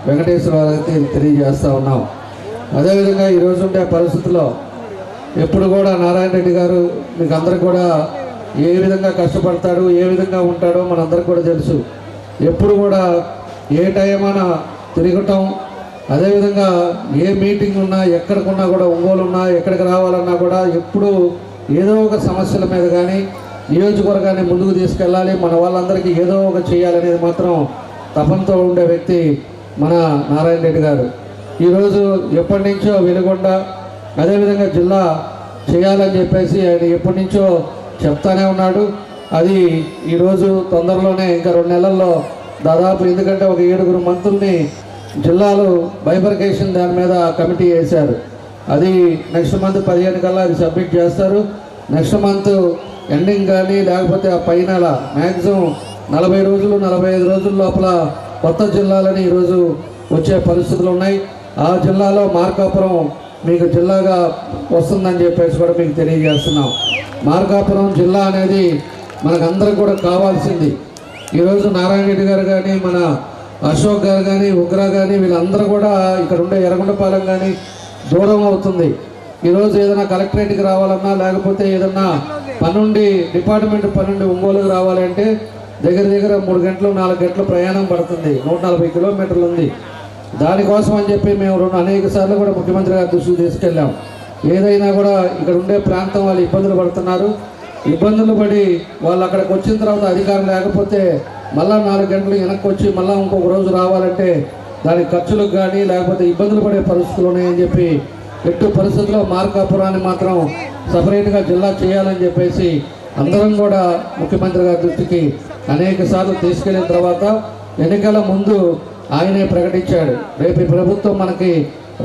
వెంకటేశ్వర గారికి తెలియజేస్తూ ఉన్నాం. అదేవిధంగా ఈరోజు ఉండే పరిస్థితుల్లో ఎప్పుడు కూడా నారాయణ రెడ్డి గారు మీకు అందరికి కూడా ఏ విధంగా కష్టపడతాడు, ఏ విధంగా ఉంటాడో మనందరికి కూడా తెలుసు. ఎప్పుడు కూడా ఏ టైమైనా తిరగటం, అదేవిధంగా ఏ మీటింగ్ ఉన్నా, ఎక్కడికున్నా కూడా, ఒంగోలు ఉన్నా, ఎక్కడికి రావాలన్నా కూడా ఎప్పుడు ఏదో ఒక సమస్యల మీద కానీ నియోజకవర్గాన్ని ముందుకు తీసుకెళ్ళాలి, మన వాళ్ళందరికీ ఏదో ఒక చేయాలనేది మాత్రం తపంతో ఉండే వ్యక్తి మన నారాయణ రెడ్డి గారు. ఈరోజు ఎప్పటి నుంచో వెలుగొండ, అదేవిధంగా జిల్లా చేయాలని చెప్పేసి ఆయన ఎప్పటి నుంచో చెప్తానే ఉన్నాడు. అది ఈరోజు తొందరలోనే ఇంకా 2 నెలల్లో దాదాపు, ఎందుకంటే ఒక 7 మంత్రుల్ని జిల్లాలో బైఫర్కేషన్ దాని మీద కమిటీ వేశారు. అది నెక్స్ట్ మంత్ 15 కల్లా అది సబ్మిట్ చేస్తారు. నెక్స్ట్ మంత్ ఎండింగ్ కానీ, లేకపోతే ఆ పైన మ్యాక్సిమం 40 రోజులు 45 రోజుల లోపల కొత్త జిల్లాలని ఈరోజు వచ్చే పరిస్థితులు ఉన్నాయి. ఆ జిల్లాలో మార్కాపురం మీకు జిల్లాగా వస్తుందని చెప్పేసి కూడా మీకు తెలియజేస్తున్నాం. మార్కాపురం జిల్లా అనేది మనకందరికి కూడా కావాల్సింది. ఈరోజు నారాయణ రెడ్డి గారు కానీ, మన అశోక్ గారు కానీ, ఉగ్ర కానీ వీళ్ళందరూ కూడా ఇక్కడ ఉండే ఎర్రగొండపాలెం కానీ దూరం అవుతుంది. ఈరోజు ఏదైనా కలెక్టరేట్కి రావాలన్నా, లేకపోతే ఏదన్నా పనుండి డిపార్ట్మెంట్ పనుండి ఒంగోలుకు రావాలంటే దగ్గర 3 గంటలు 4 గంటలు ప్రయాణం పడుతుంది. 140 కిలోమీటర్లు ఉంది. దానికోసం అని చెప్పి మేము అనేక సార్లు కూడా ముఖ్యమంత్రి గారి దృష్టికి తీసుకెళ్ళాం. ఏదైనా కూడా ఇక్కడ ఉండే ప్రాంతం వాళ్ళు ఇబ్బందులు పడుతున్నారు. ఇబ్బందులు పడి వాళ్ళు అక్కడికి వచ్చిన తర్వాత అధికారం లేకపోతే మళ్ళీ 4 గంటలు వెనక్కి వచ్చి మళ్ళీ ఇంకొక రోజు రావాలంటే దానికి ఖర్చులకు కానీ, లేకపోతే ఇబ్బందులు పడే పరిస్థితులు ఉన్నాయని చెప్పి ఎట్టి పరిస్థితుల్లో మార్కాపురాన్ని మాత్రం సపరేట్గా జిల్లా చేయాలని చెప్పేసి అందరం కూడా ముఖ్యమంత్రి గారి దృష్టికి అనేక సార్లు తీసుకెళ్ళిన తర్వాత ఎన్నికల ముందు ఆయనే ప్రకటించాడు, రేపు ఈ ప్రభుత్వం మనకి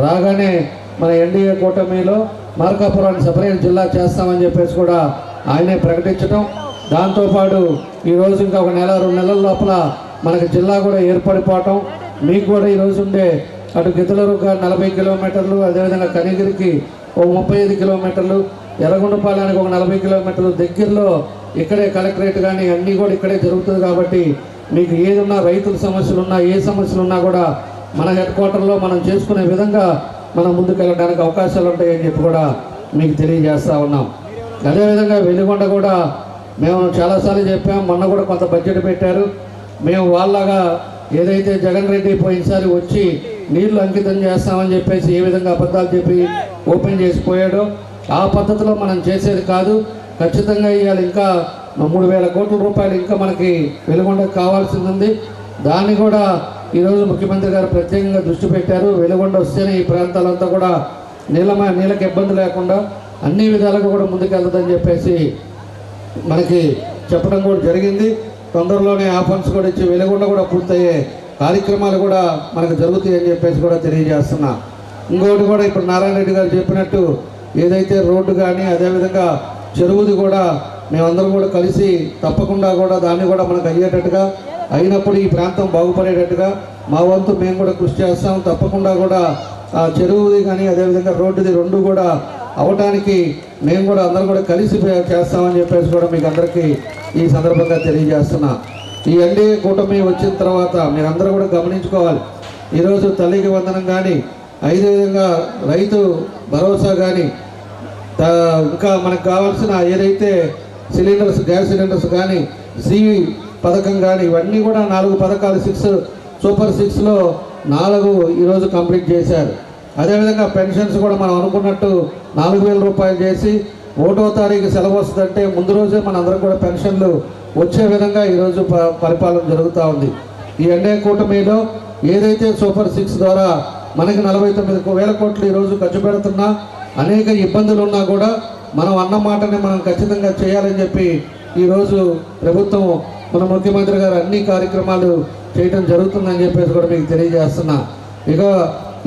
రాగానే మన ఎన్డీఏ కూటమిలో మార్కాపురాన్ని సపరేట్ జిల్లా చేస్తామని చెప్పేసి కూడా ఆయనే ప్రకటించడం. దాంతోపాటు ఈరోజు ఇంకా 1 నెల 2 నెలల లోపల మనకి జిల్లా కూడా ఏర్పడిపోవటం. మీకు కూడా ఈరోజు ఉండే అటు గిద్దలూరుగా 40 కిలోమీటర్లు, అదేవిధంగా కనిగిరికి ఒక 35 కిలోమీటర్లు, ఎర్రగొండపాలెనికి ఒక 40 కిలోమీటర్లు దగ్గరలో ఇక్కడే కలెక్టరేట్ కానీ అన్నీ కూడా ఇక్కడే జరుగుతుంది. కాబట్టి మీకు ఏదున్నా, రైతుల సమస్యలు ఉన్నా, ఏ సమస్యలు ఉన్నా కూడా మన హెడ్ క్వార్టర్లో మనం చేసుకునే విధంగా మనం ముందుకెళ్ళడానికి అవకాశాలు ఉంటాయని చెప్పి కూడా మీకు తెలియజేస్తూ ఉన్నాం. అదేవిధంగా వెలుగొండ కూడా మేము చాలాసార్లు చెప్పాం. మొన్న కూడా కొంత బడ్జెట్ పెట్టారు. మేము వాళ్ళగా ఏదైతే జగన్ రెడ్డి పోయినసారి వచ్చి నీళ్లు అంకితం చేస్తామని చెప్పేసి ఏ విధంగా అబద్ధాలు చెప్పి ఓపెన్ చేసిపోయాడో ఆ పద్ధతిలో మనం చేసేది కాదు. ఖచ్చితంగా ఇవాళ ఇంకా 3,000 కోట్ల రూపాయలు ఇంకా మనకి వెలుగొండకు కావాల్సింది ఉంది. దాన్ని కూడా ఈరోజు ముఖ్యమంత్రి గారు ప్రత్యేకంగా దృష్టి పెట్టారు. వెలుగొండ వస్తేనే ఈ ప్రాంతాలంతా కూడా నీళ్ళకి ఇబ్బంది లేకుండా అన్ని విధాలుగా కూడా ముందుకెళ్తుందని చెప్పేసి మనకి చెప్పడం కూడా జరిగింది. తొందరలోనే ఆ ఫండ్స్ కూడా ఇచ్చి వెలుగొండ కూడా పూర్తయ్యే కార్యక్రమాలు కూడా మనకు జరుగుతాయని చెప్పేసి కూడా తెలియజేస్తున్నా. ఇంకోటి కూడా ఇప్పుడు నారాయణ రెడ్డి గారు చెప్పినట్టు ఏదైతే రోడ్డు కానీ అదేవిధంగా చెరువుది కూడా మేమందరం కూడా కలిసి తప్పకుండా కూడా దాన్ని కూడా మనకు అయ్యేటట్టుగా అయినప్పుడు ఈ ప్రాంతం బాగుపడేటట్టుగా మా వంతు మేము కూడా కృషి చేస్తాం. తప్పకుండా కూడా ఆ చెరువుది కానీ అదేవిధంగా రోడ్డుది రెండు కూడా అవటానికి మేము కూడా అందరం కూడా కలిసి చేస్తామని చెప్పేసి కూడా మీకు అందరికీ ఈ సందర్భంగా తెలియజేస్తున్నా. ఈ ఎన్డీఏ కూటమి వచ్చిన తర్వాత మీరందరూ కూడా గమనించుకోవాలి. ఈరోజు తల్లికి వందనం కానీ అదేవిధంగా రైతు భరోసా కానీ ఇంకా మనకు కావాల్సిన ఏదైతే సిలిండర్స్ గ్యాస్ సిలిండర్స్ కానీ సివి పథకం కానీ ఇవన్నీ కూడా 4 పథకాలు సూపర్ 6లో 4 ఈరోజు కంప్లీట్ చేశారు. అదేవిధంగా పెన్షన్స్ కూడా మనం అనుకున్నట్టు 4,000 రూపాయలు చేసి 1వ తారీఖు సెలవు వస్తుందంటే ముందు రోజే మన అందరం కూడా పెన్షన్లు వచ్చే విధంగా ఈరోజు పరిపాలన జరుగుతూ ఉంది. ఈ ఎన్డీఏ కూటమిలో ఏదైతే సూపర్ 6 ద్వారా మనకి 49,000 కోట్లు ఈరోజు ఖర్చు పెడుతున్నా అనేక ఇబ్బందులు ఉన్నా కూడా మనం అన్న మాటని మనం ఖచ్చితంగా చేయాలని చెప్పి ఈరోజు ప్రభుత్వం మన ముఖ్యమంత్రి గారు అన్ని కార్యక్రమాలు చేయడం జరుగుతుందని చెప్పేసి కూడా మీకు తెలియజేస్తున్నా. ఇక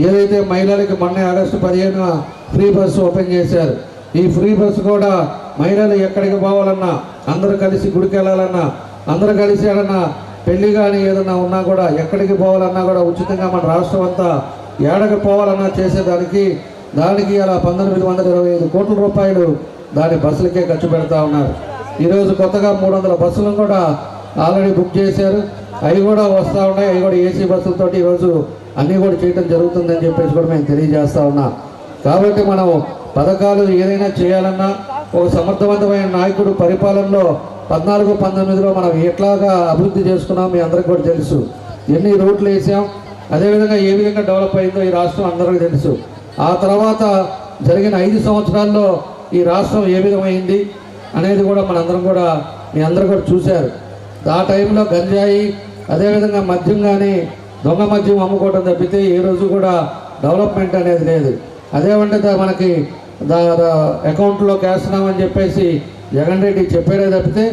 ఏదైతే మహిళలకి మొన్న ఆగస్టు 15న ఫ్రీ బస్సు ఓపెన్ చేశారు. ఈ ఫ్రీ బస్సు కూడా మహిళలు ఎక్కడికి పోవాలన్నా అందరూ కలిసి గుడికి వెళ్ళాలన్నా అందరూ కలిసి ఏదన్నా పెళ్లి కానీ ఏదన్నా ఉన్నా కూడా ఎక్కడికి పోవాలన్నా కూడా ఉచితంగా మన రాష్ట్రం అంతా ఏడకి పోవాలన్నా చేసేదానికి అలా 1,925 కోట్ల రూపాయలు దాని బస్సులకే ఖర్చు పెడతా ఉన్నారు. ఈరోజు కొత్తగా 300 బస్సులను కూడా ఆల్రెడీ బుక్ చేశారు. అవి కూడా వస్తూ ఉన్నాయి. అవి కూడా ఏసీ బస్సులతో ఈరోజు అన్నీ కూడా చేయడం జరుగుతుందని చెప్పేసి కూడా మేము తెలియజేస్తూ ఉన్నాం. కాబట్టి మనం పథకాలు ఏదైనా చేయాలన్నా ఒక సమర్థవంతమైన నాయకుడు పరిపాలనలో 14-19లో మనం ఎట్లాగా అభివృద్ధి చేసుకున్నాం మీ అందరికీ కూడా తెలుసు. ఎన్ని రోడ్లు వేసాం, అదేవిధంగా ఏ విధంగా డెవలప్ అయిందో ఈ రాష్ట్రం అందరికీ తెలుసు. ఆ తర్వాత జరిగిన 5 సంవత్సరాల్లో ఈ రాష్ట్రం ఏ విధమైంది అనేది కూడా మనందరం కూడా మీ అందరూ కూడా చూశారు. ఆ టైంలో గంజాయి అదేవిధంగా మద్యం కానీ దొంగ మద్యం అమ్ముకోవడం తప్పితే ఏ రోజు కూడా డెవలప్మెంట్ అనేది లేదు. అదేమంటే మనకి అకౌంట్లోకి వేస్తున్నామని చెప్పేసి జగన్ రెడ్డి చెప్పాడే తప్పితే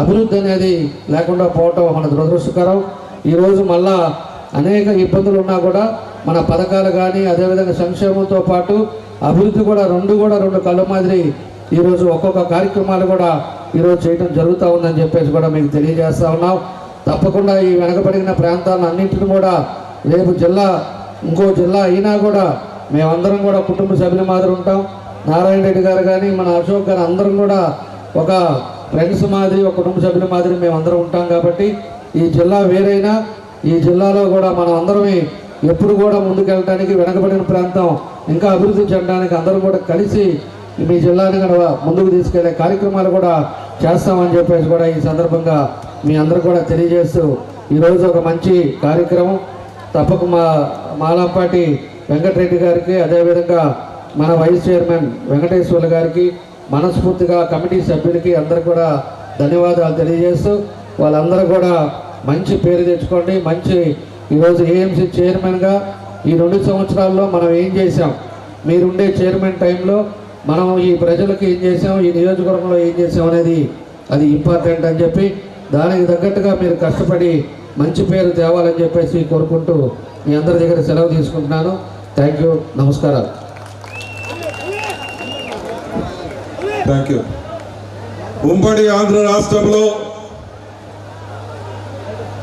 అభివృద్ధి అనేది లేకుండా పోవటం మన దురదృష్టకరం. ఈరోజు మళ్ళా అనేక ఇబ్బందులు ఉన్నా కూడా మన పథకాలు కానీ అదేవిధంగా సంక్షేమంతో పాటు అభివృద్ధి కూడా రెండు కళ్ళు మాదిరి ఈరోజు ఒక్కొక్క కార్యక్రమాలు కూడా ఈరోజు చేయడం జరుగుతూ ఉందని చెప్పేసి కూడా మీకు తెలియజేస్తూ ఉన్నాం. తప్పకుండా ఈ వెనకబడిన ప్రాంతాలను అన్నింటిని కూడా రేపు ఇంకో జిల్లా అయినా కూడా మేమందరం కూడా కుటుంబ సభ్యుల మాదిరి ఉంటాం. నారాయణ రెడ్డి గారు కానీ మన అశోక్ గారు అందరం కూడా ఒక ఫ్రెండ్స్ మాదిరి ఒక కుటుంబ సభ్యుల మాదిరి మేమందరం ఉంటాం. కాబట్టి ఈ జిల్లా వేరైనా ఈ జిల్లాలో కూడా మనం అందరమే ఎప్పుడు కూడా ముందుకెళ్ళడానికి వెనకబడిన ప్రాంతం ఇంకా అభివృద్ధి చెందడానికి అందరం కూడా కలిసి మీ జిల్లాని కూడా ముందుకు తీసుకెళ్లే కార్యక్రమాలు కూడా చేస్తామని చెప్పేసి కూడా ఈ సందర్భంగా మీ అందరూ కూడా తెలియజేస్తూ ఈరోజు ఒక మంచి కార్యక్రమం తప్పక మాలంపాటి వెంకటరెడ్డి గారికి అదేవిధంగా మన వైస్ చైర్మన్ వెంకటేశ్వర్లు గారికి మనస్ఫూర్తిగా కమిటీ సభ్యులకి అందరూ కూడా ధన్యవాదాలు తెలియజేస్తూ వాళ్ళందరూ కూడా మంచి పేరు తెచ్చుకోండి. మంచి ఈరోజు ఏఎంసీ చైర్మన్గా ఈ 2 సంవత్సరాల్లో మనం ఏం చేసాం, మీరుండే చైర్మన్ టైంలో మనం ఈ ప్రజలకు ఏం చేసాం, ఈ నియోజకవర్గంలో ఏం చేసాం అనేది అది ఇంపార్టెంట్ అని చెప్పి దానికి తగ్గట్టుగా మీరు కష్టపడి మంచి పేరు తేవాలని చెప్పేసి కోరుకుంటూ మీ అందరి దగ్గర సెలవు తీసుకుంటున్నాను. థ్యాంక్ యూ, నమస్కారాలు. Thank you. ఉమ్మడి ఆంధ్ర రాష్ట్రంలో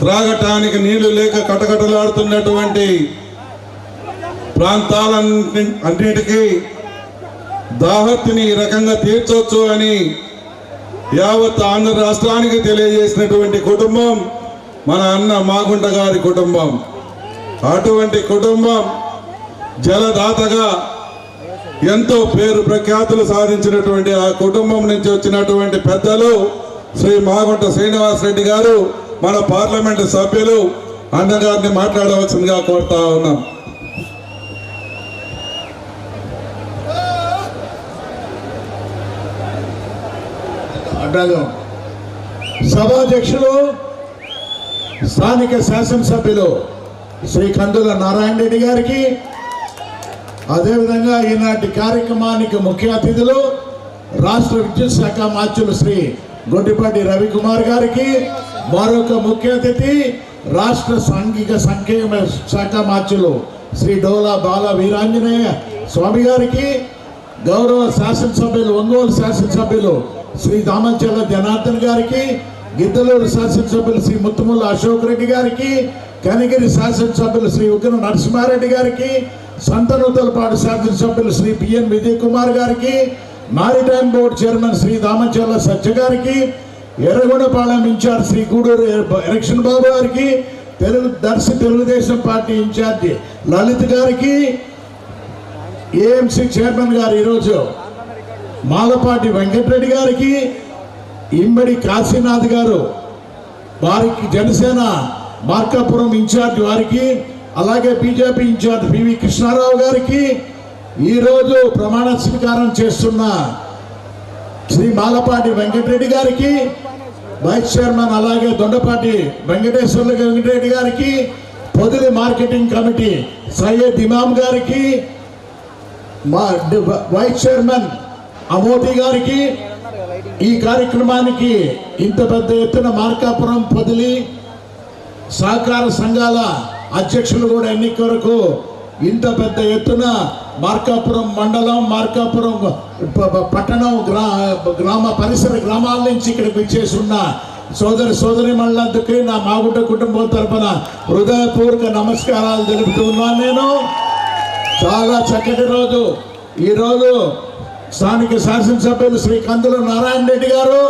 త్రాగటానికి నీళ్లు లేక కటకటలాడుతున్నటువంటి ప్రాంతాలన్నిటికీ దాహత్తుని ఈ రకంగా తీర్చవచ్చు అని యావత్ ఆంధ్ర రాష్ట్రానికి తెలియజేసినటువంటి కుటుంబం మన అన్న మాగుంట గారి కుటుంబం. అటువంటి కుటుంబం జలదాతగా ఎంతో పేరు ప్రఖ్యాతులు సాధించినటువంటి ఆ కుటుంబం నుంచి వచ్చినటువంటి పెద్దలు శ్రీ మాగుంట శ్రీనివాసరెడ్డి గారు మన పార్లమెంటు సభ్యులు అన్నగారిని మాట్లాడవలసిందిగా కోరుతా ఉన్నాం. అడ్డంగా సభాధ్యక్షులు స్థానిక శాసనసభ్యులు శ్రీ కందుల నారాయణ రెడ్డి గారికి, అదేవిధంగా ఈనాటి కార్యక్రమానికి ముఖ్య అతిథులు రాష్ట్ర విద్యుత్ శాఖ మార్చులు శ్రీ గొడ్డిపాటి రవికుమార్ గారికి, మరొక ముఖ్య అతిథి రాష్ట్ర సాంఘిక సంక్షేమ శాఖ మార్చులు శ్రీ డోలా బాల వీరాంజనేయ స్వామి గారికి, గౌరవ శాసనసభ్యులు ఒంగోలు శాసనసభ్యులు శ్రీ దామచర్ల జనార్దన్ గారికి, గిద్దలూరు శాసనసభ్యులు శ్రీ ముత్తుముల అశోక్ రెడ్డి గారికి, కనిగిరి శాసనసభ్యులు శ్రీ ఉగ్ర నరసింహారెడ్డి గారికి, సంతనూతలపాడు శాసనసభ్యులు శ్రీ పిఎన్ విజయ్ కుమార్ గారికి, maritime board chairman Shri Damacharla Satya గారికి, ఎర్రగొండపాలెం ఇన్ఛార్జ్ శ్రీ గూడూరు ఎలక్షన్ బాబు గారికి, తెలుగుదేశం పార్టీ ఇన్ఛార్జి లలిత్ గారికి, ఏఎంసీ చైర్మన్ గారు ఈరోజు మాలపాటి వెంకటరెడ్డి గారికి, ఇంబడి కాశీనాథ్ గారు వారికి జనసేన మార్కాపురం ఇన్ఛార్జ్ వారికి, అలాగే బీజేపీ ఇన్ఛార్జ్ పివి కృష్ణారావు గారికి, ఈరోజు ప్రమాణ స్వీకారం చేస్తున్న శ్రీ మాలపాటి వెంకటరెడ్డి గారికి, వైస్ చైర్మన్ అలాగే దొండపాటి వెంకటేశ్వర్ల వెంకటరెడ్డి గారికి, పొదిలి మార్కెటింగ్ కమిటీ సయ్యద్ ఇమాం గారికి, వైస్ చైర్మన్ అమోతి గారికి, ఈ కార్యక్రమానికి ఇంత పెద్ద ఎత్తున మార్కాపురం పొదిలి సహకార సంఘాల అధ్యక్షులు కూడా ఎన్నిక వరకు ఇంత పెద్ద ఎత్తున మార్కాపురం మండలం, మార్కాపురం పట్టణం, గ్రామ పరిసర గ్రామాల నుంచి ఇక్కడికి విచ్చేసి ఉన్న సోదరి మండలందుకు నా మాగుంట కుటుంబం తరపున హృదయపూర్వక నమస్కారాలు తెలుపుతూ ఉన్నాను. నేను చాలా చక్కటి రోజు ఈరోజు స్థానిక శాసనసభ్యులు శ్రీ కందుల నారాయణ రెడ్డి గారు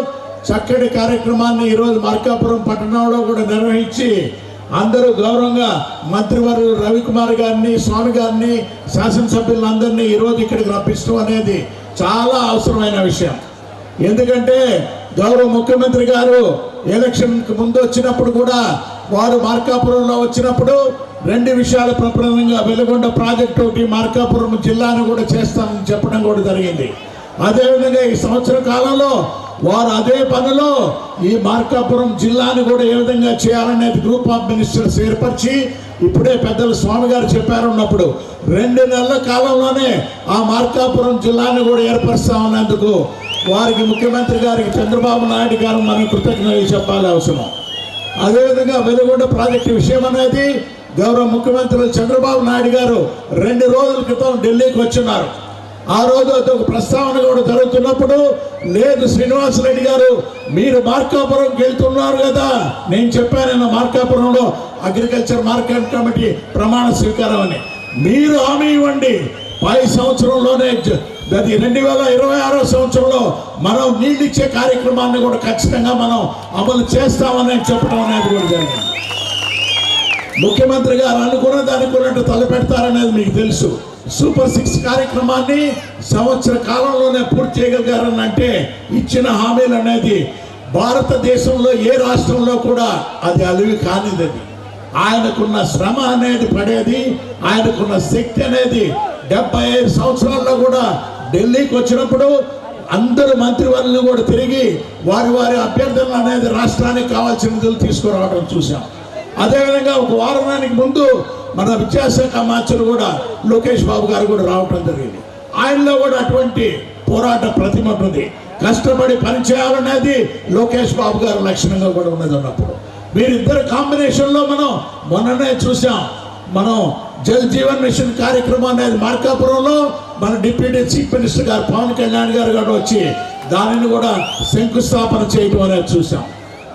చక్కటి కార్యక్రమాన్ని ఈరోజు మార్కాపురం పట్టణంలో కూడా నిర్వహించి అందరూ గౌరవంగా మంత్రివర్యులు రవికుమార్ గారిని, స్వామి గారిని, శాసనసభ్యులందరినీ ఈరోజు ఇక్కడికి రప్పించడం అనేది చాలా అవసరమైన విషయం. ఎందుకంటే గౌరవ ముఖ్యమంత్రి గారు ఎలక్షన్కి ముందు వచ్చినప్పుడు కూడా వారు మార్కాపురంలో వచ్చినప్పుడు రెండు విషయాలు ప్రప్రదంగా వెలుగొండ ప్రాజెక్టు ఒకటి మార్కాపురం జిల్లాను కూడా చేస్తామని చెప్పడం కూడా జరిగింది. అదేవిధంగా ఈ సంవత్సర కాలంలో వారు అదే పనిలో ఈ మార్కాపురం జిల్లాను కూడా ఏ విధంగా చేయాలనేది గ్రూప్ ఆఫ్ మినిస్టర్స్ ఏర్పరిచి ఇప్పుడే పెద్దలు స్వామి గారు చెప్పారున్నప్పుడు 2 నెలల కాలంలోనే ఆ మార్కాపురం జిల్లాను కూడా ఏర్పరుస్తామన్నందుకు వారికి ముఖ్యమంత్రి గారికి చంద్రబాబు నాయుడు గారు మనం కృతజ్ఞతలు చెప్పాలి అవసరం. అదేవిధంగా వెలుగొండ ప్రాజెక్టు విషయం అనేది గౌరవ ముఖ్యమంత్రులు చంద్రబాబు నాయుడు గారు 2 రోజుల క్రితం ఢిల్లీకి వచ్చిన్నారు. ఆ రోజు ఒక ప్రస్తావన కూడా జరుగుతున్నప్పుడు, లేదు శ్రీనివాసరెడ్డి గారు మీరు మార్కాపురంకి వెళ్తున్నారు కదా, నేను చెప్పాను మార్కాపురంలో అగ్రికల్చర్ మార్కెట్ కమిటీ ప్రమాణ స్వీకారం అని, మీరు హామీ ఇవ్వండి 10 సంవత్సరంలోనే అది 2026 సంవత్సరంలో మనం నీళ్ళు ఇచ్చే కార్యక్రమాన్ని కూడా ఖచ్చితంగా మనం అమలు చేస్తామని చెప్పడం అనేది కూడా జరిగింది. ముఖ్యమంత్రి గారు అనుకున్నట్టు తలపెడతారనేది మీకు తెలుసు. సూపర్ 6 కార్యక్రమాన్ని సంవత్సర కాలంలోనే పూర్తి చేయగలిగారని అంటే ఇచ్చిన హామీలు అనేది భారతదేశంలో ఏ రాష్ట్రంలో కూడా అది అలివి కానిది. ఆయనకున్న శ్రమ అనేది పడేది, ఆయనకున్న శక్తి అనేది 75 సంవత్సరాల్లో కూడా ఢిల్లీకి వచ్చినప్పుడు అందరు మంత్రివర్యులను కూడా తిరిగి వారి అభ్యర్థనలు అనేది రాష్ట్రానికి కావాల్సిన నిధులు తీసుకురావడం చూసాం. అదేవిధంగా ఒక వారానికి ముందు మన విద్యాశాఖ మార్చులు కూడా లోకేష్ బాబు గారు కూడా రావడం జరిగింది. ఆయనలో కూడా అటువంటి పోరాట ప్రతిమ ఉంటుంది. కష్టపడి పనిచేయాలనేది లోకేష్ బాబు గారు లక్షణంగా కూడా ఉన్నది. ఉన్నప్పుడు వీరిద్దరు కాంబినేషన్లో మనం మొన్ననే చూసాం. మనం జల్ జీవన్ మిషన్ కార్యక్రమం అనేది మార్కాపురంలో మన డిప్యూటీ చీఫ్ మినిస్టర్ గారు పవన్ కళ్యాణ్ గారు కూడా వచ్చి దానిని కూడా శంకుస్థాపన చేయడం అనేది చూసాం.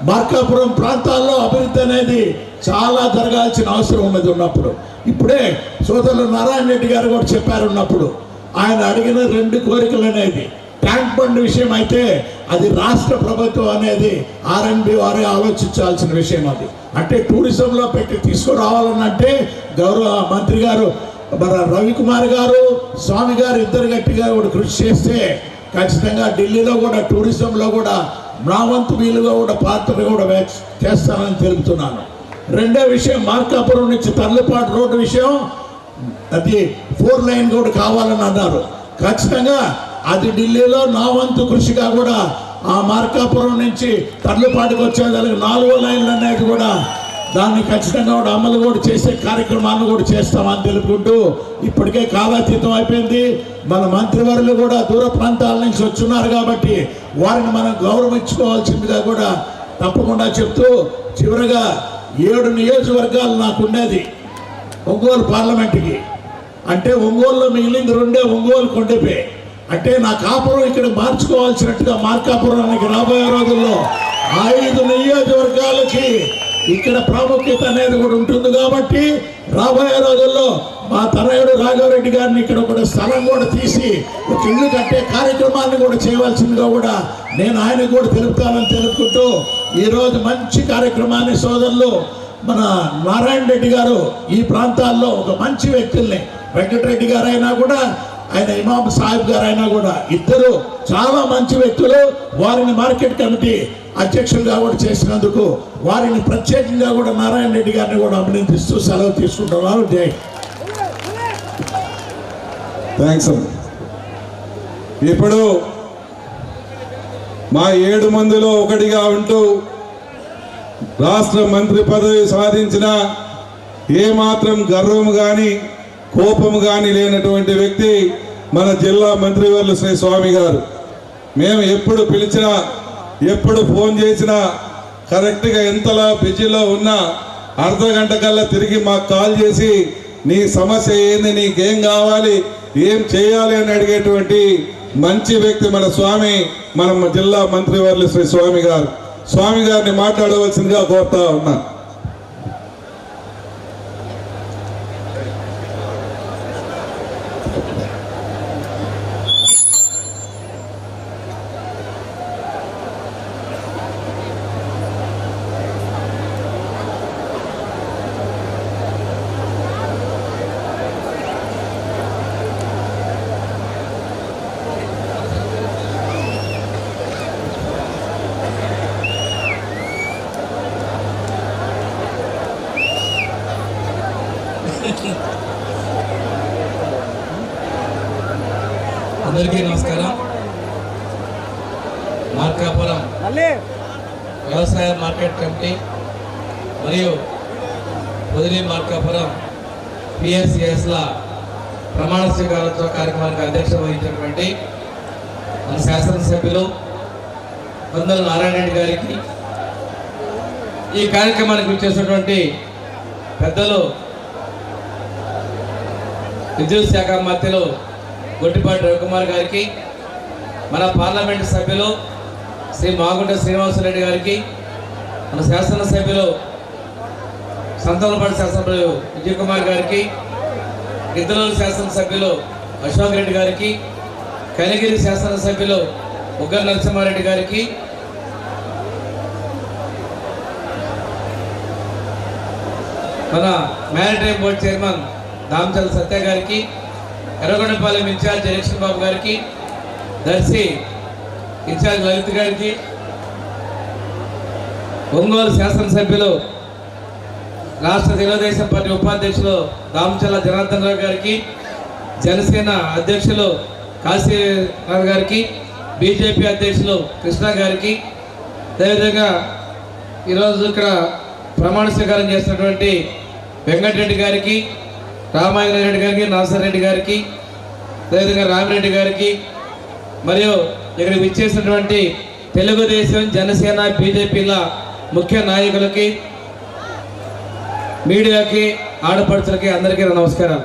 మార్కాపురం ప్రాంతాల్లో అభివృద్ధి అనేది చాలా జరగాల్సిన అవసరం ఉన్నది. ఉన్నప్పుడు ఇప్పుడే సోదరులు నారాయణ రెడ్డి గారు కూడా చెప్పారు. ఉన్నప్పుడు ఆయన అడిగిన 2 కోరికలు అనేది ట్యాంక్ బండ్ విషయం అయితే అది రాష్ట్ర ప్రభుత్వం అనేది ఆర్ఎండ్బి వారే ఆలోచించాల్సిన విషయం. అది అంటే టూరిజంలో పెట్టి తీసుకురావాలనంటే గౌరవ మంత్రి గారు మన రవికుమార్ గారు, స్వామి గారు ఇద్దరు గట్టిగా కూడా కృషి చేస్తే ఖచ్చితంగా ఢిల్లీలో కూడా టూరిజంలో కూడా నా వంతు వీలుగా కూడా పాత్ర కూడా చేస్తానని తెలుపుతున్నాను. రెండో విషయం, మార్కాపురం నుంచి తర్లుపాటు రోడ్డు విషయం, అది 4 లైన్ కూడా కావాలని అన్నారు. ఖచ్చితంగా అది ఢిల్లీలో నా వంతు కృషిగా కూడా ఆ మార్కాపురం నుంచి తర్లుపాటికి వచ్చేదానికి 4 లైన్లు అనేది కూడా దాన్ని ఖచ్చితంగా కూడా అమలు కూడా చేసే కార్యక్రమాన్ని కూడా చేస్తామని తెలుపుకుంటూ ఇప్పటికే కాలాతీతం అయిపోయింది. మన మంత్రివర్యులు కూడా దూర ప్రాంతాల నుంచి వచ్చున్నారు కాబట్టి వారిని మనం గౌరవించుకోవాల్సిందిగా కూడా తప్పకుండా చెప్తూ, చివరగా 7 నియోజకవర్గాలు నాకు ఉండేది ఒంగోలు పార్లమెంట్కి. అంటే ఒంగోలులో మిగిలింది 2 ఒంగోలు కొండపే. అంటే నా కాపురం ఇక్కడ మార్చుకోవాల్సినట్టుగా మార్కాపురానికి రాబోయే రోజుల్లో 5 నియోజకవర్గాలకి ఇక్కడ ప్రాముఖ్యత అనేది కూడా ఉంటుంది. కాబట్టి రాబోయే రోజుల్లో మా తనయుడు రాఘవరెడ్డి గారిని ఇక్కడ కూడా స్థలం కూడా తీసి ఒక ఇల్లు కట్టే కార్యక్రమాన్ని కూడా చేయవలసిందిగా కూడా నేను ఆయనకు కూడా తెలుపుతానని తెలుపుకుంటూ, ఈరోజు మంచి కార్యక్రమాన్ని సోదరులు మన నారాయణ రెడ్డి గారు ఈ ప్రాంతాల్లో ఒక మంచి వ్యక్తుల్ని, వెంకటరెడ్డి గారు అయినా కూడా ఆయన ఇమాం సాహిబ్ గారు అయినా కూడా ఇద్దరు చాలా మంచి వ్యక్తులు. వారిని మార్కెట్ కమిటీ అధ్యక్షులుగా కూడా చేసినందుకు వారిని ప్రత్యేకంగా కూడా నారాయణ రెడ్డి గారిని కూడా అభినందిస్తూ సెలవు తీసుకుంటున్నారు. జై. థ్యాంక్స్ అమ్మ. ఇప్పుడు మా 7 మందిలో ఒకటిగా ఉంటూ రాష్ట్ర మంత్రి పదవి సాధించిన ఏమాత్రం గర్వం కానీ కోపము కానీ లేనటువంటి వ్యక్తి మన జిల్లా మంత్రివర్యులు శ్రీ స్వామి గారు. మేము ఎప్పుడు పిలిచినా, ఎప్పుడు ఫోన్ చేసినా కరెక్ట్గా ఎంతలా బిజీలో ఉన్నా అర్ధగంట కల్లా తిరిగి మాకు కాల్ చేసి నీ సమస్య ఏంది, నీకేం కావాలి, ఏం చేయాలి అని అడిగేటువంటి మంచి వ్యక్తి మన స్వామి, మన జిల్లా మంత్రివర్యులు శ్రీ స్వామి గారు. స్వామి గారిని మాట్లాడవలసిందిగా కోరుతా ఉన్నా. అందరికీ నమస్కారం. మార్కాపురం వ్యవసాయ మార్కెట్ కమిటీ మరియు పొదిలి మార్కాపురం పిఎస్సిఎస్ల ప్రమాణ స్వీకారోత్సవ కార్యక్రమానికి అధ్యక్షత వహించినటువంటి మన శాసనసభ్యులు కొందరు నారాయణ రెడ్డి గారికి, ఈ కార్యక్రమానికి వచ్చేసినటువంటి పెద్దలు విద్యుత్ శాఖ మంత్రులు గొట్టిపాటి రవికుమార్ గారికి, మన పార్లమెంటు సభ్యులు శ్రీ మాగుంట శ్రీనివాసరెడ్డి గారికి, మన శాసనసభ్యులు సంతానపాటి శాసనసభ్యులు విజయ్ కుమార్ గారికి, గిద్దలూరు శాసనసభ్యులు అశోక్ రెడ్డి గారికి, కనిగిరి శాసనసభ్యులు ఉగ్గర నరసింహారెడ్డి గారికి, మన మ్యారిటైమ్ బోర్డు చైర్మన్ దామచల సత్య గారికి, ఎర్రగొండపాలెం ఇన్ఛార్జ్ జయలక్ష్మి బాబు గారికి, దర్శి ఇన్ఛార్జ్ లలిత్ గారికి, ఒంగోలు శాసనసభ్యులు రాష్ట్ర తెలుగుదేశం పార్టీ ఉపాధ్యక్షులు దామచల జనార్దన్ రావు గారికి, జనసేన అధ్యక్షులు కాశీరావు గారికి, బీజేపీ అధ్యక్షులు కృష్ణ గారికి, అదేవిధంగా ఈరోజు ఇక్కడ ప్రమాణ స్వీకారం చేసినటువంటి వెంకటరెడ్డి గారికి, రామాయణ రెడ్డి గారికి, నాసర్ రెడ్డి గారికి, అదేవిధంగా రామిరెడ్డి గారికి, మరియు ఇక్కడ విచ్చేసినటువంటి తెలుగుదేశం, జనసేన, బీజేపీల ముఖ్య నాయకులకి, మీడియాకి, ఆడపడుచులకి అందరికీ నమస్కారం.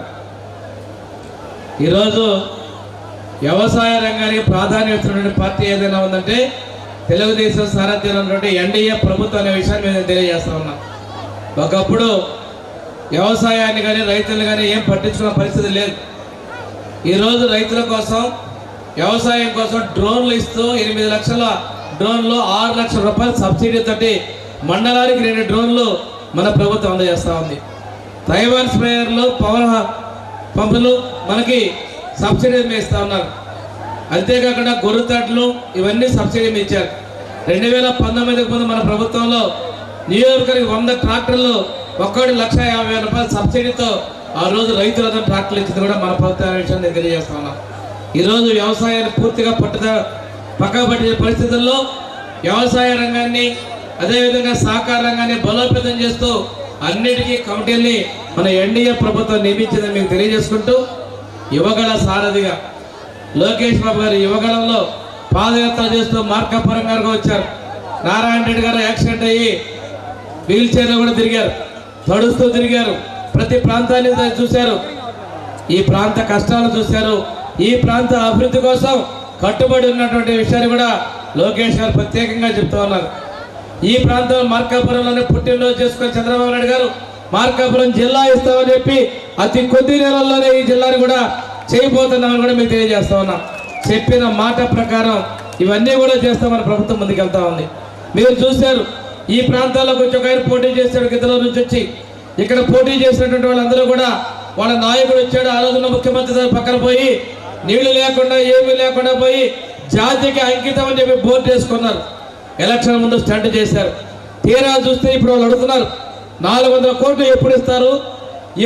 ఈరోజు వ్యవసాయ రంగానికి ప్రాధాన్యత ఇస్తున్నటువంటి పార్టీ ఏదైనా ఉందంటే తెలుగుదేశం సారథ్యంలో ఉన్నటువంటి ఎన్డీఏ ప్రభుత్వం అనే విషయాన్ని మేము తెలియజేస్తా ఉన్నాం. ఒకప్పుడు వ్యవసాయాన్ని కానీ రైతులు కానీ ఏం పట్టించుకున్న పరిస్థితి లేదు. ఈరోజు రైతుల కోసం, వ్యవసాయం కోసం డ్రోన్లు ఇస్తూ 8 లక్షల డ్రోన్లు, 6 లక్షల రూపాయల సబ్సిడీతోటి మండలానికి 2 డ్రోన్లు మన ప్రభుత్వం అందజేస్తూ ఉంది. తైవాన్ స్ప్రేయర్లు, పవర్ పంపులు మనకి సబ్సిడీ మీద ఇస్తూ ఉన్నారు. అంతేకాకుండా గొర్రెతట్లు ఇవన్నీ సబ్సిడీ మీద ఇచ్చారు. 2019కు ముందు మన ప్రభుత్వంలో నియోజకవర్గానికి 100 ట్రాక్టర్లు, ఒక్కటి 1,50,000 రూపాయల సబ్సిడీతో ఆ రోజు రైతులందరూ ట్రాక్టర్లు ఇచ్చింది కూడా మన ప్రభుత్వం విషయాన్ని తెలియజేస్తా ఉన్నాం. ఈరోజు వ్యవసాయాన్ని పూర్తిగా పక్కబట్టే పరిస్థితుల్లో వ్యవసాయ రంగాన్ని అదేవిధంగా సహకార రంగాన్ని బలోపేతం చేస్తూ అన్నిటికీ కమిటీల్ని మన ఎన్డీఏ ప్రభుత్వం నియమించిందని మీకు తెలియజేసుకుంటూ యువగళ సారథిగా లోకేష్ బాబు గారు యువగళంలో పాదయాత్ర చేస్తూ మార్కాపురం గారు వచ్చారు. నారాయణ రెడ్డి గారు యాక్సిడెంట్ అయ్యి వీల్ చైర్లో కూడా తిరిగారు, తడుస్తూ తిరిగారు, ప్రతి ప్రాంతాన్ని చూశారు, ఈ ప్రాంత కష్టాలు చూశారు, ఈ ప్రాంత అభివృద్ధి కోసం కట్టుబడి ఉన్నటువంటి విషయాన్ని కూడా లోకేష్ గారు ప్రత్యేకంగా చెప్తూ ఉన్నారు. ఈ ప్రాంతంలో మార్కాపురంలోనే పుట్టినరోజు చేసుకుని చంద్రబాబు నాయుడు గారు మార్కాపురం జిల్లా ఇస్తామని చెప్పి అతి కొద్ది నెలల్లోనే ఈ జిల్లాని కూడా చేయబోతున్నామని కూడా మీకు తెలియజేస్తా ఉన్నాం. చెప్పిన మాట ప్రకారం ఇవన్నీ కూడా చేస్తామని ప్రభుత్వం ముందుకెళ్తా ఉంది. మీరు చూశారు, ఈ ప్రాంతాల్లో కొంచెం ఒక ఆయన పోటీ చేశాడు గిద్దలో నుంచి వచ్చి. ఇక్కడ పోటీ చేసినటువంటి వాళ్ళందరూ కూడా వాళ్ళ నాయకుడు వచ్చాడు, ఆ రోజున ముఖ్యమంత్రి పక్కన పోయి నీళ్లు లేకుండా ఏమీ లేకుండా పోయి జాతికి అంకితం అని చెప్పి బోర్డు వేసుకున్నారు. ఎలక్షన్ ముందు స్టంట్ చేశారు. తీరా చూస్తే ఇప్పుడు వాళ్ళు అడుగుతున్నారు 400 కోట్లు ఎప్పుడు ఇస్తారు,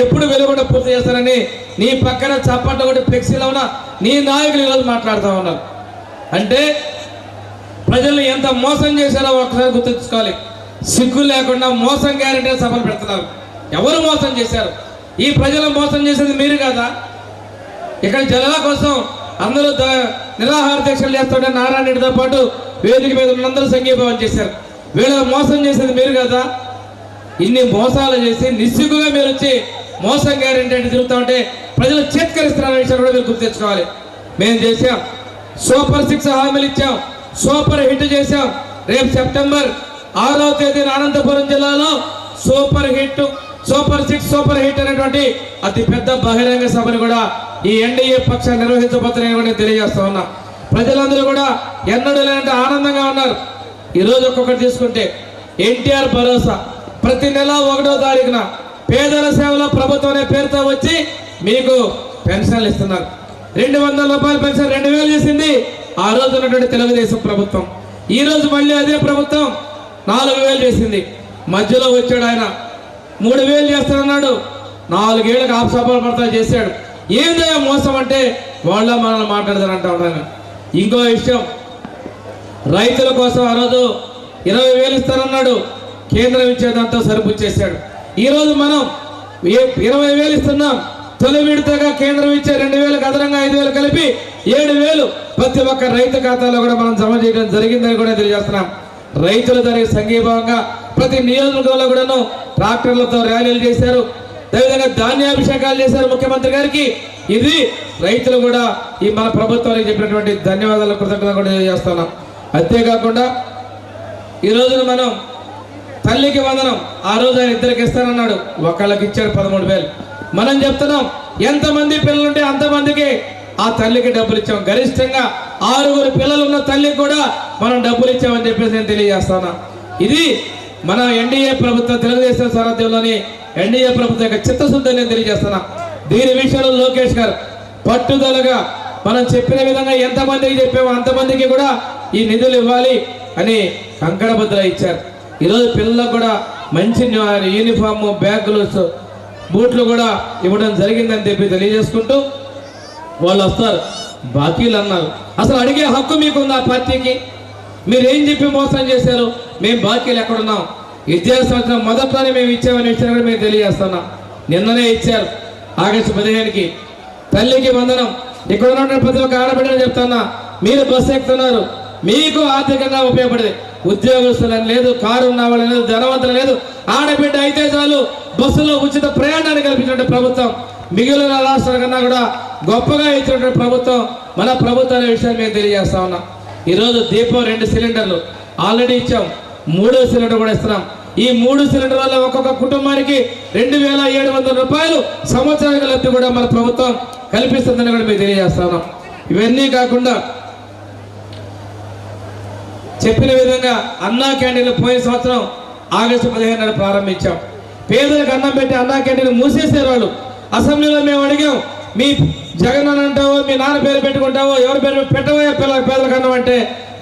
ఎప్పుడు వెలుగుండ పూర్తి చేస్తారని నీ పక్కన చప్పట్ల ఒకటి ఫ్లెక్సీలో ఉన్న నీ నాయకులు ఈరోజు మాట్లాడుతూ ఉన్నారు. అంటే ప్రజల్ని ఎంత మోసం చేశారో ఒకసారి గుర్తుంచుకోవాలి. సిగ్గు లేకుండా మోసం గ్యారెంటీ సభలు పెడుతున్నారు. ఎవరు మోసం చేశారు? ఈ ప్రజలను మోసం చేసేది మీరు కదా. ఇక్కడ జనాల కోసం అందరూ నిరాహార దీక్షలు చేస్తుంటే నారాయణ రెడ్డితో పాటు వేదిక మీద ఉన్నందరూ సంఘీభావం చేశారు. వీళ్ళని మోసం చేసేది మీరు కదా. ఇన్ని మోసాలు చేసి నిస్సిగ్గుగా మీరు వచ్చి మోసం గ్యారెంటీ అంటే తిరుగుతూ ఉంటే ప్రజలు చేత్కరిస్తున్న విషయాన్ని కూడా మీరు గుర్తించుకోవాలి. మేము చేసాం, సూపర్ 6 హామీలు ఇచ్చాం, సూపర్ హిట్ చేశాం. రేపు సెప్టెంబర్ 6వ తేదీన అనంతపురం జిల్లాలో super hit, super 6 super hit అనేటువంటి అతి పెద్ద బహిరంగ సభను కూడా ఈ ఎన్డీఏ పక్షాన్ని నిర్వహించబోతున్నాయని కూడా నేను తెలియజేస్తా ఉన్నా. ప్రజలందరూ కూడా ఎన్నడూ లేనంటే ఆనందంగా ఉన్నారు. ఈరోజు ఒక్కొక్కటి తీసుకుంటే ఎన్టీఆర్ భరోసా ప్రతి నెల 1వ తారీఖున పేదల సేవలో ప్రభుత్వం అనే పేరుతో వచ్చి మీకు పెన్షన్లు ఇస్తున్నారు. 200 రూపాయల పెన్షన్ 2000 చేసింది ఆ రోజు ఉన్నటువంటి తెలుగుదేశం ప్రభుత్వం. ఈ రోజు మళ్ళీ అదే ప్రభుత్వం 4000 చేసింది. మధ్యలో వచ్చాడు ఆయన 3000 చేస్తానన్నాడు, 4 ఏళ్ళకి ఆప్సభలు పడతా చేశాడు. ఏదైనా మోసం అంటే వాళ్ళ మనల్ని మాట్లాడతారంటా ఉన్నాను. ఇంకో విషయం, రైతుల కోసం ఆ రోజు 20,000 ఇస్తానన్నాడు, కేంద్రం ఇచ్చేదంతా సరిపుచ్చేశాడు. ఈరోజు మనం 20,000 ఇస్తున్నాం. తొలి విడతగా కేంద్రం ఇచ్చే 2,000 అదనంగా 5,000 కలిపి 7,000 ప్రతి ఒక్క రైతు ఖాతాలో కూడా మనం జమ చేయడం జరిగిందని కూడా తెలియజేస్తున్నాం. రైతుల దానికి సంఘీభావంగా ప్రతి నియోజకవర్గంలో కూడాను ట్రాక్టర్లతో ర్యాలీలు చేశారు, అదేవిధంగా ధాన్యాభిషేకాలు చేశారు ముఖ్యమంత్రి గారికి. ఇది రైతులు కూడా ఈ మన ప్రభుత్వానికి చెప్పినటువంటి ధన్యవాదాలు, కృతజ్ఞతలు కూడా తెలియజేస్తున్నాం. అంతేకాకుండా ఈ రోజున మనం తల్లికి వందనం ఆ రోజు ఆయన 2 ఇస్తానన్నాడు, ఒకళ్ళకి ఇచ్చాడు 13,000. మనం చెప్తున్నాం ఎంతమంది పిల్లలుంటే అంతమందికి ఆ తల్లికి డబ్బులు ఇచ్చాం. గరిష్టంగా 6 పిల్లలు ఉన్న తల్లికి కూడా మనం డబ్బులు ఇచ్చామని చెప్పేసి నేను తెలియజేస్తాను. ఇది మన ఎన్డీఏ ప్రభుత్వం, తెలుగుదేశం సారథ్యంలోని ఎన్డీఏ ప్రభుత్వం యొక్క చిత్తశుద్ధిని నేను తెలియజేస్తున్నా. దీని విషయంలో లోకేష్ గారు పట్టుదలగా మనం చెప్పిన విధంగా ఎంతమందికి చెప్పామో అంతమందికి కూడా ఈ నిధులు ఇవ్వాలి అని కంకణబద్దులు ఇచ్చారు. ఈరోజు పిల్లలకు కూడా మంచి యూనిఫామ్, బ్యాగులు, బూట్లు కూడా ఇవ్వడం జరిగిందని చెప్పి తెలియజేసుకుంటూ వాళ్ళు వస్తారు. బాకీలు అన్నారు, అసలు అడిగే హక్కు మీకుంది ఆ పార్టీకి? మీరేం చెప్పి మోసం చేశారు? మేము బాకీలు ఎక్కడున్నాం? విద్యా సంవత్సరం మొదట్లోనే మేము ఇచ్చామనే విషయాన్ని కూడా మేము తెలియజేస్తున్నాం. నిన్ననే ఇచ్చారు ఆగస్టు 15కి తల్లికి వందనం. ఇక్కడ ఉన్న ప్రతి ఒక్క ఆడబిడ్డని చెప్తున్నా, మీరు బస్సు ఎక్కుతున్నారు, మీకు ఆర్థికంగా ఉపయోగపడేది. ఉద్యోగస్తులని లేదు, కారు ఉన్న వాళ్ళని లేదు, ధనవంతులు లేదు, ఆడబిడ్డ అయితే చాలు బస్సులో ఉచిత ప్రయాణాన్ని కల్పించినటువంటి ప్రభుత్వం, మిగిలిన రాష్ట్రాల కన్నా కూడా గొప్పగా ఇచ్చినటువంటి ప్రభుత్వం మన ప్రభుత్వం అనే విషయాన్ని మేము తెలియజేస్తా ఉన్నాం. ఈరోజు దీపం 2 సిలిండర్లు ఆల్రెడీ ఇచ్చాం, 3వ సిలిండర్ కూడా ఇస్తున్నాం. ఈ 3 సిలిండర్ వల్ల ఒక్కొక్క కుటుంబానికి 2,700 రూపాయలు సంవత్సరానికి లబ్ధి కూడా మన ప్రభుత్వం కల్పిస్తుందని కూడా మేము తెలియజేస్తా ఉన్నాం. ఇవన్నీ కాకుండా చెప్పిన విధంగా అన్నా క్యాంటీన్లు పోయిన సంవత్సరం ఆగస్టు 15 ప్రారంభించాం. పేదలకు అన్నం పెట్టి అన్నా క్యాంటీన్లు మూసేసారు వాళ్ళు. అసెంబ్లీలో మేము అడిగాం, మీ జగన్ అని అంటావో, మీ నాన్న పేరు పెట్టుకుంటావో, ఎవరి పేరు పెట్టవో పేదలకు అన్నం అంటే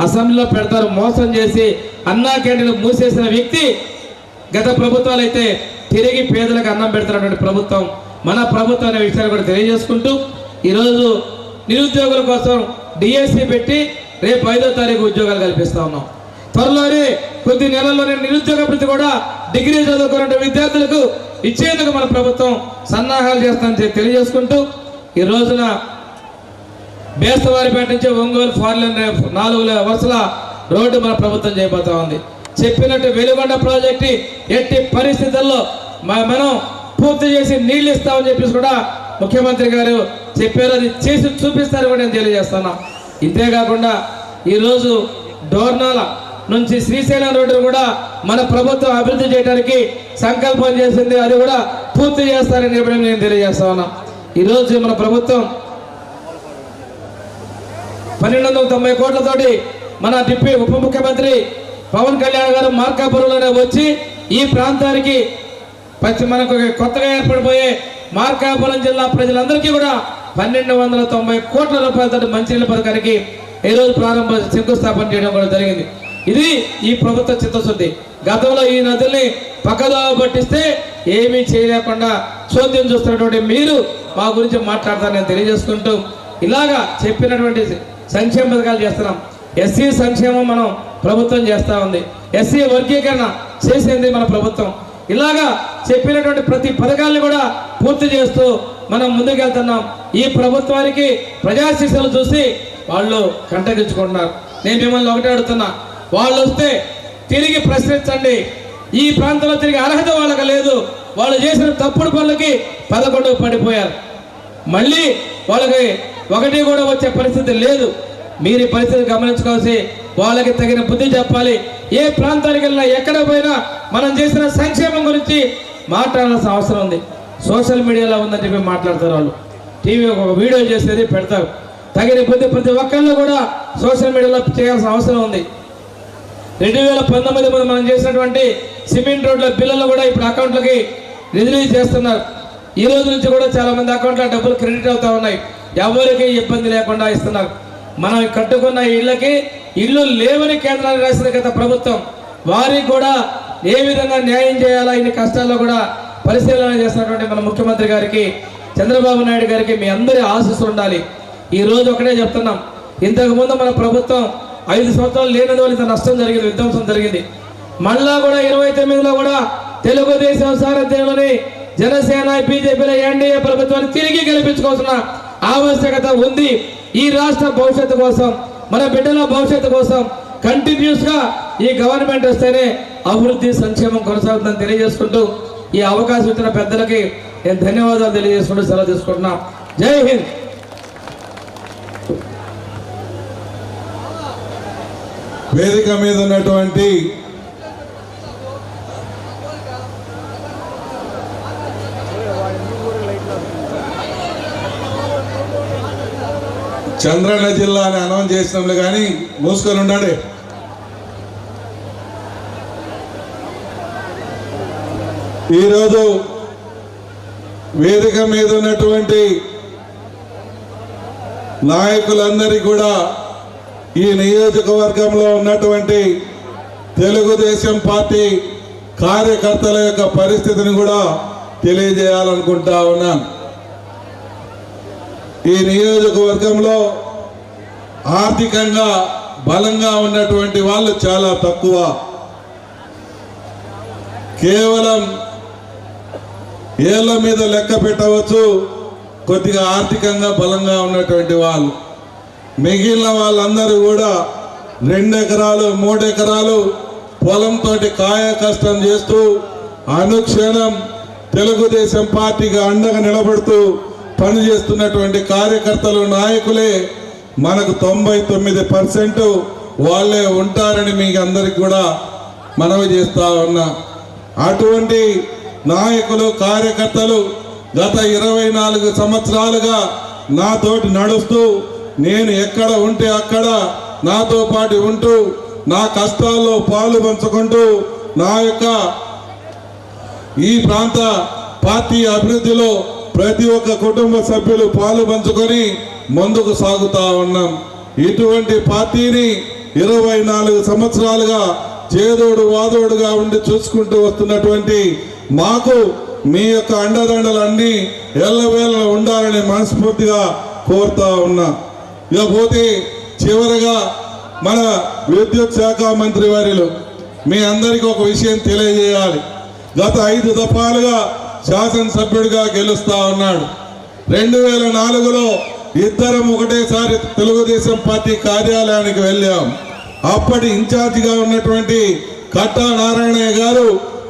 అసెంబ్లీలో పెడతారు. మోసం చేసి అన్నా క్యాంటీన్లు మూసేసిన వ్యక్తి గత ప్రభుత్వాలు అయితే తిరిగి పేదలకు అన్నం పెడుతున్నటువంటి ప్రభుత్వం మన ప్రభుత్వం అనే విషయాన్ని కూడా తెలియజేసుకుంటూ ఈరోజు నిరుద్యోగుల కోసం డిఎస్సి పెట్టి రేపు 5వ తారీఖు ఉద్యోగాలు కల్పిస్తా ఉన్నాం. త్వరలోనే కొద్ది నెలల్లోనే నిరుద్యోగ భృతి కూడా డిగ్రీ చదువుకున్న విద్యార్థులకు ఇచ్చేందుకు మన ప్రభుత్వం సన్నాహాలు చేస్తామని తెలియజేసుకుంటూ ఈ రోజున బేస్తవారిపేట నుంచి ఒంగోలు 4 వరుసల రోడ్డు మన ప్రభుత్వం చేయబోతా ఉంది. చెప్పినట్టు వెలుగొండ ప్రాజెక్టు ఎట్టి పరిస్థితుల్లో మనం పూర్తి చేసి నీళ్ళు ఇస్తామని చెప్పేసి కూడా ముఖ్యమంత్రి గారు చెప్పారు. అది చేసి చూపిస్తారని కూడా నేను తెలియజేస్తున్నాను. ఇంతేకాకుండా ఈరోజు డోర్నాల నుంచి శ్రీశైలం రోడ్డు కూడా మన ప్రభుత్వం అభివృద్ధి చేయడానికి సంకల్పం చేసింది. అది కూడా పూర్తి చేస్తారని చెప్పి నేను తెలియజేస్తా ఉన్నా. ఈరోజు మన ప్రభుత్వం 1290 కోట్లతోటి మన ఉప ముఖ్యమంత్రి పవన్ కళ్యాణ్ గారు మార్కాపురంలోనే వచ్చి ఈ ప్రాంతానికి మనకు కొత్తగా ఏర్పడిపోయే మార్కాపురం జిల్లా ప్రజలందరికీ కూడా 1290 కోట్ల రూపాయలతో మంచినీళ్ళ పథకానికి ఈరోజు శంకుస్థాపన చేయడం కూడా జరిగింది. ఇది ఈ ప్రభుత్వ చిత్తశుద్ధి. గతంలో ఈ నదుల్ని పక్కదోవ పట్టిస్తే ఏమీ చేయలేకుండా చోద్యం చూస్తున్నటువంటి మీరు మా గురించి మాట్లాడతారని నేను తెలియజేసుకుంటూ ఇలాగా చెప్పినటువంటి సంక్షేమ పథకాలు చేస్తున్నాం. ఎస్సీ సంక్షేమం మనం ప్రభుత్వం చేస్తూ ఉంది. ఎస్సీ వర్గీకరణ చేసేది మన ప్రభుత్వం. ఇలాగా చెప్పినటువంటి ప్రతి పథకాలను కూడా పూర్తి చేస్తూ మనం ముందుకెళ్తున్నాం. ఈ ప్రభుత్వానికి ప్రజాశిక్షలు చూసి వాళ్ళు కంటగించుకుంటున్నారు. నేను మిమ్మల్ని ఒకటే అడుగుతున్నా, వాళ్ళు వస్తే తిరిగి ప్రశ్నించండి. ఈ ప్రాంతంలో తిరిగి అర్హత వాళ్ళకి లేదు. వాళ్ళు చేసిన తప్పుడు పనులకి 11 పడిపోయారు. మళ్ళీ వాళ్ళకి 1 కూడా వచ్చే పరిస్థితి లేదు. మీరు ఈ పరిస్థితి గమనించుకోవాల్సి వాళ్ళకి తగిన బుద్ధి చెప్పాలి. ఏ ప్రాంతానికి వెళ్ళినా ఎక్కడ పోయినా మనం చేసిన సంక్షేమం గురించి మాట్లాడాల్సిన అవసరం ఉంది. సోషల్ మీడియాలో ఉందని చెప్పి మాట్లాడతారు వాళ్ళు. టీవీ ఒక వీడియో చేసేది పెడతారు. తగిన బుద్ధి ప్రతి ఒక్కళ్ళు కూడా సోషల్ మీడియాలో చేయాల్సిన అవసరం ఉంది. 2019 మనం చేసినటువంటి సిమెంట్ రోడ్ల బిల్లులు కూడా ఇప్పుడు అకౌంట్లకి రిలీజ్ చేస్తున్నారు. ఈ రోజు నుంచి కూడా చాలా మంది అకౌంట్లో డబ్బులు క్రెడిట్ అవుతా ఉన్నాయి. ఎవరికి ఇబ్బంది లేకుండా ఇస్తున్నారు. మనం కట్టుకున్న ఇళ్ళు లేవని కేంద్రాన్ని రాసిన గత ప్రభుత్వం వారికి కూడా ఏ విధంగా న్యాయం చేయాలా ఇన్ని కష్టాల్లో కూడా పరిశీలన చేస్తున్నటువంటి మన ముఖ్యమంత్రి గారికి చంద్రబాబు నాయుడు గారికి మీ అందరి ఆశీస్సులు ఉండాలి. ఈ రోజు ఒకటే చెప్తున్నాం, ఇంతకుముందు మన ప్రభుత్వం 5 సంవత్సరాలు లేనందువల్ల ఇంత నష్టం జరిగింది, విధ్వంసం జరిగింది. మళ్ళా కూడా 29లో కూడా తెలుగుదేశం సారథ్యంలోని జనసేన బీజేపీలో ఎన్డీఏ ప్రభుత్వాన్ని తిరిగి గెలిపించుకోవాల్సిన ఆవశ్యకత ఉంది. ఈ రాష్ట్ర భవిష్యత్తు కోసం, మన బిడ్డల భవిష్యత్తు కోసం కంటిన్యూస్ గా ఈ గవర్నమెంట్ వస్తేనే అభివృద్ధి సంక్షేమం కొనసాగుతుందని తెలియజేసుకుంటూ ఈ అవకాశం ఇచ్చిన పెద్దలకి నేను ధన్యవాదాలు తెలియజేసుకుంటూ సెలవు తీసుకుంటున్నా. జై హింద్. వేదిక మీద ఉన్నటువంటి చంద్రన్న జిల్లా అని అనౌన్స్ చేసినాంలే కానీ మూసుకొని ఉండండి. ఈరోజు వేదిక మీద ఉన్నటువంటి నాయకులందరికీ కూడా ఈ నియోజకవర్గంలో ఉన్నటువంటి తెలుగుదేశం పార్టీ కార్యకర్తల యొక్క పరిస్థితిని కూడా తెలియజేయాలనుకుంటా ఉన్నాను. ఈ నియోజకవర్గంలో ఆర్థికంగా బలంగా ఉన్నటువంటి వాళ్ళు చాలా తక్కువ. కేవలం ఏళ్ల మీద లెక్క పెట్టవచ్చు కొద్దిగా ఆర్థికంగా బలంగా ఉన్నటువంటి వాళ్ళు. మిగిలిన వాళ్ళందరూ కూడా 2 ఎకరాలు 3 ఎకరాలు పొలంతో కాయ కష్టం చేస్తూ అనుక్షణం తెలుగుదేశం పార్టీగా అండగా నిలబడుతూ పనిచేస్తున్నటువంటి కార్యకర్తలు నాయకులే మనకు 99% వాళ్ళే ఉంటారని మీకు అందరికి కూడా మనవి చేస్తా ఉన్నా. అటువంటి నాయకులు కార్యకర్తలు గత 24 సంవత్సరాలుగా నాతోటి నడుస్తూ నేను ఎక్కడ ఉంటే అక్కడ నాతో పాటు ఉంటూ నా కష్టాల్లో పాలు పంచుకుంటూ నా యొక్క ఈ ప్రాంత పార్టీ అభివృద్ధిలో ప్రతి ఒక్క కుటుంబ సభ్యులు పాలు పంచుకొని ముందుకు సాగుతా ఉన్నాం. ఇటువంటి పార్టీని 24 సంవత్సరాలుగా చేదోడు వాదోడుగా ఉండి చూసుకుంటూ వస్తున్నటువంటి మాకు మీ యొక్క అండదండలన్నీ ఎల్లవేళ ఉండాలని మనస్ఫూర్తిగా కోరుతా ఉన్నా. ఇకపోతే చివరిగా మన విద్యుత్ శాఖ మంత్రి వారిలో మీ అందరికీ ఒక విషయం తెలియజేయాలి. గత 5 దఫాలుగా శాసనసభ్యుడిగా గెలుస్తా ఉన్నాడు. 2004లో ఇద్దరం ఒకటేసారి తెలుగుదేశం పార్టీ కార్యాలయానికి వెళ్ళాం. అప్పటి ఇన్ఛార్జిగా ఉన్నటువంటి కట్టా నారాయణయ్య గారు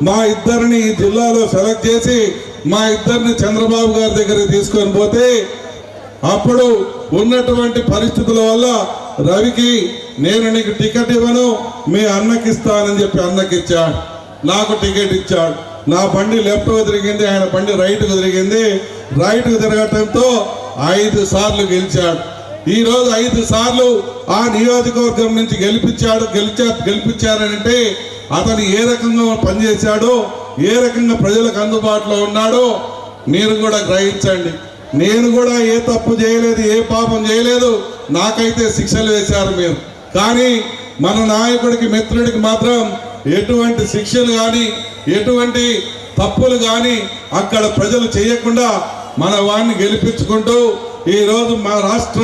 మా ఇద్దరిని ఈ జిల్లాలో సెలెక్ట్ చేసి మా ఇద్దరిని చంద్రబాబు గారి దగ్గరికి తీసుకొని పోతే అప్పుడు ఉన్నటువంటి పరిస్థితుల వల్ల రవికి నేను నీకు టికెట్ ఇవ్వను, మీ అన్నకి ఇస్తానని చెప్పి అన్నకి ఇచ్చాడు. నాకు టికెట్ ఇచ్చాడు. నా బండి లెఫ్ట్కు తిరిగింది, ఆయన బండి రైట్కు తిరిగింది. రైట్కు తిరగటంతో 5 సార్లు గెలిచాడు. ఈరోజు 5 సార్లు ఆ నియోజకవర్గం నుంచి గెలిపించారంటే అతను ఏ రకంగా పనిచేశాడో, ఏ రకంగా ప్రజలకు అందుబాటులో ఉన్నాడో మీరు కూడా గ్రహించండి. నేను కూడా ఏ తప్పు చేయలేదు, ఏ పాపం చేయలేదు. నాకైతే శిక్షలు వేశారు మీరు. కానీ మన నాయకుడికి, మిత్రుడికి మాత్రం ఎటువంటి శిక్షలు కానీ, ఎటువంటి తప్పులు కానీ అక్కడ ప్రజలు చేయకుండా మన వాడిని గెలిపించుకుంటూ ఈరోజు మా రాష్ట్ర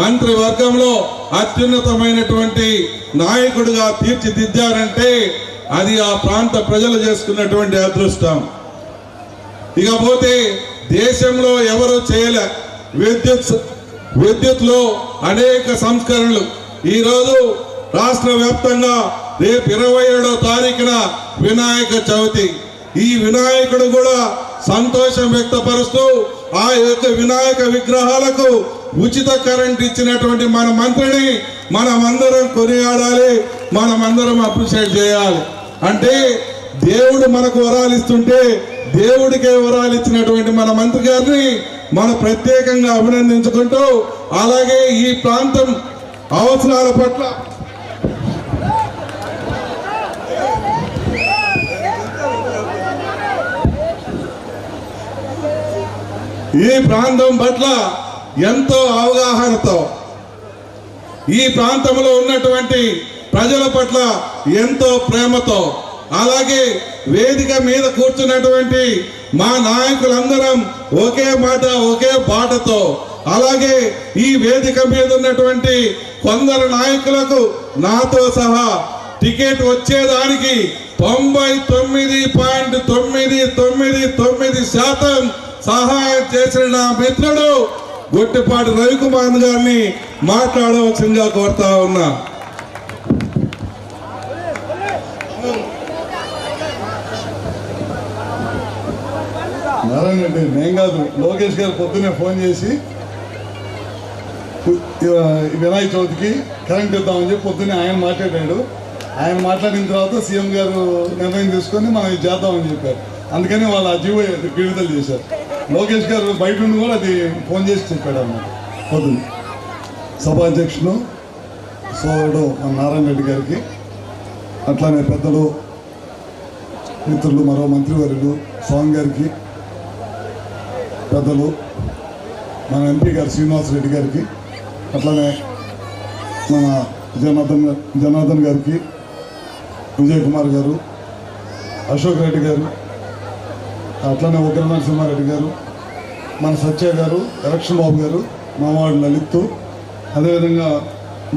మంత్రివర్గంలో అత్యున్నతమైనటువంటి నాయకుడిగా తీర్చిదిద్దారంటే అది ఆ ప్రాంత ప్రజలు చేసుకున్నటువంటి అదృష్టం. ఇకపోతే దేశంలో ఎవరు చేయలే. విద్యుత్లో అనేక సంస్కరణలు. ఈరోజు రాష్ట్ర వ్యాప్తంగా రేపు 27వ తారీఖున వినాయక చవితి. ఈ వినాయకుడు కూడా సంతోషం వ్యక్తపరుస్తూ ఆ యొక్క వినాయక విగ్రహాలకు ఉచిత కరెంట్ ఇచ్చినటువంటి మన మంత్రిని మనమందరం కొనియాడాలి, మనమందరం అప్రిషియేట్ చేయాలి. అంటే దేవుడు మనకు వరాలు ఇస్తుంటే దేవుడికే వరాలు ఇచ్చినటువంటి మన మంత్రి గారిని మనం ప్రత్యేకంగా అభినందించుకుంటూ, అలాగే ఈ ప్రాంతం అవసరాల పట్ల ఈ ప్రాంతం పట్ల ఎంతో అవగాహనతో, ఈ ప్రాంతంలో ఉన్నటువంటి ప్రజల పట్ల ఎంతో ప్రేమతో, అలాగే వేదిక మీద కూర్చున్నటువంటి మా నాయకులందరం ఒకే మాట ఒకే బాటతో, అలాగే ఈ వేదిక మీద ఉన్నటువంటి కొందరు నాయకులకు నాతో సహా టికెట్ వచ్చేదానికి 99.999% సహాయం చేసిన నా మిత్రుడు గొట్టిపాటి రవికుమార్ గారిని మాట్లాడవలసిందిగా కోరుతా ఉన్నా. నారాయణ రెడ్డి నేను కాదు, లోకేష్ గారు పొద్దున్నే ఫోన్ చేసి వినాయక చవితికి కరెంట్ ఇద్దామని చెప్పి పొద్దున్నే ఆయన మాట్లాడాడు. ఆయన మాట్లాడిన తర్వాత సీఎం గారు నిర్ణయం తీసుకొని మనం ఇది చేద్దామని చెప్పారు. అందుకని వాళ్ళు ఆ జీవో విడుదల చేశారు. లోకేష్ గారు బయట నుండి కూడా అది ఫోన్ చేసి చెప్పాడు అన్నమాట. పొద్దున్న సభాధ్యక్షుడు సోదరుడు మన నారాయణ రెడ్డి గారికి, అట్లానే పెద్దలు మిత్రులు మరో మంత్రివర్యులు స్వామి గారికి, పెద్దలు మన ఎంపీ గారు శ్రీనివాసరెడ్డి గారికి, అట్లానే మన జనార్దన్ గారికి, విజయ్ కుమార్ గారు, అశోక్ రెడ్డి గారు, అట్లనే ఉగ్ర నరసింహారెడ్డి గారు, మన సత్య గారు, ఎలక్షన్ బాబు గారు, మావాడు లలిత్, అదేవిధంగా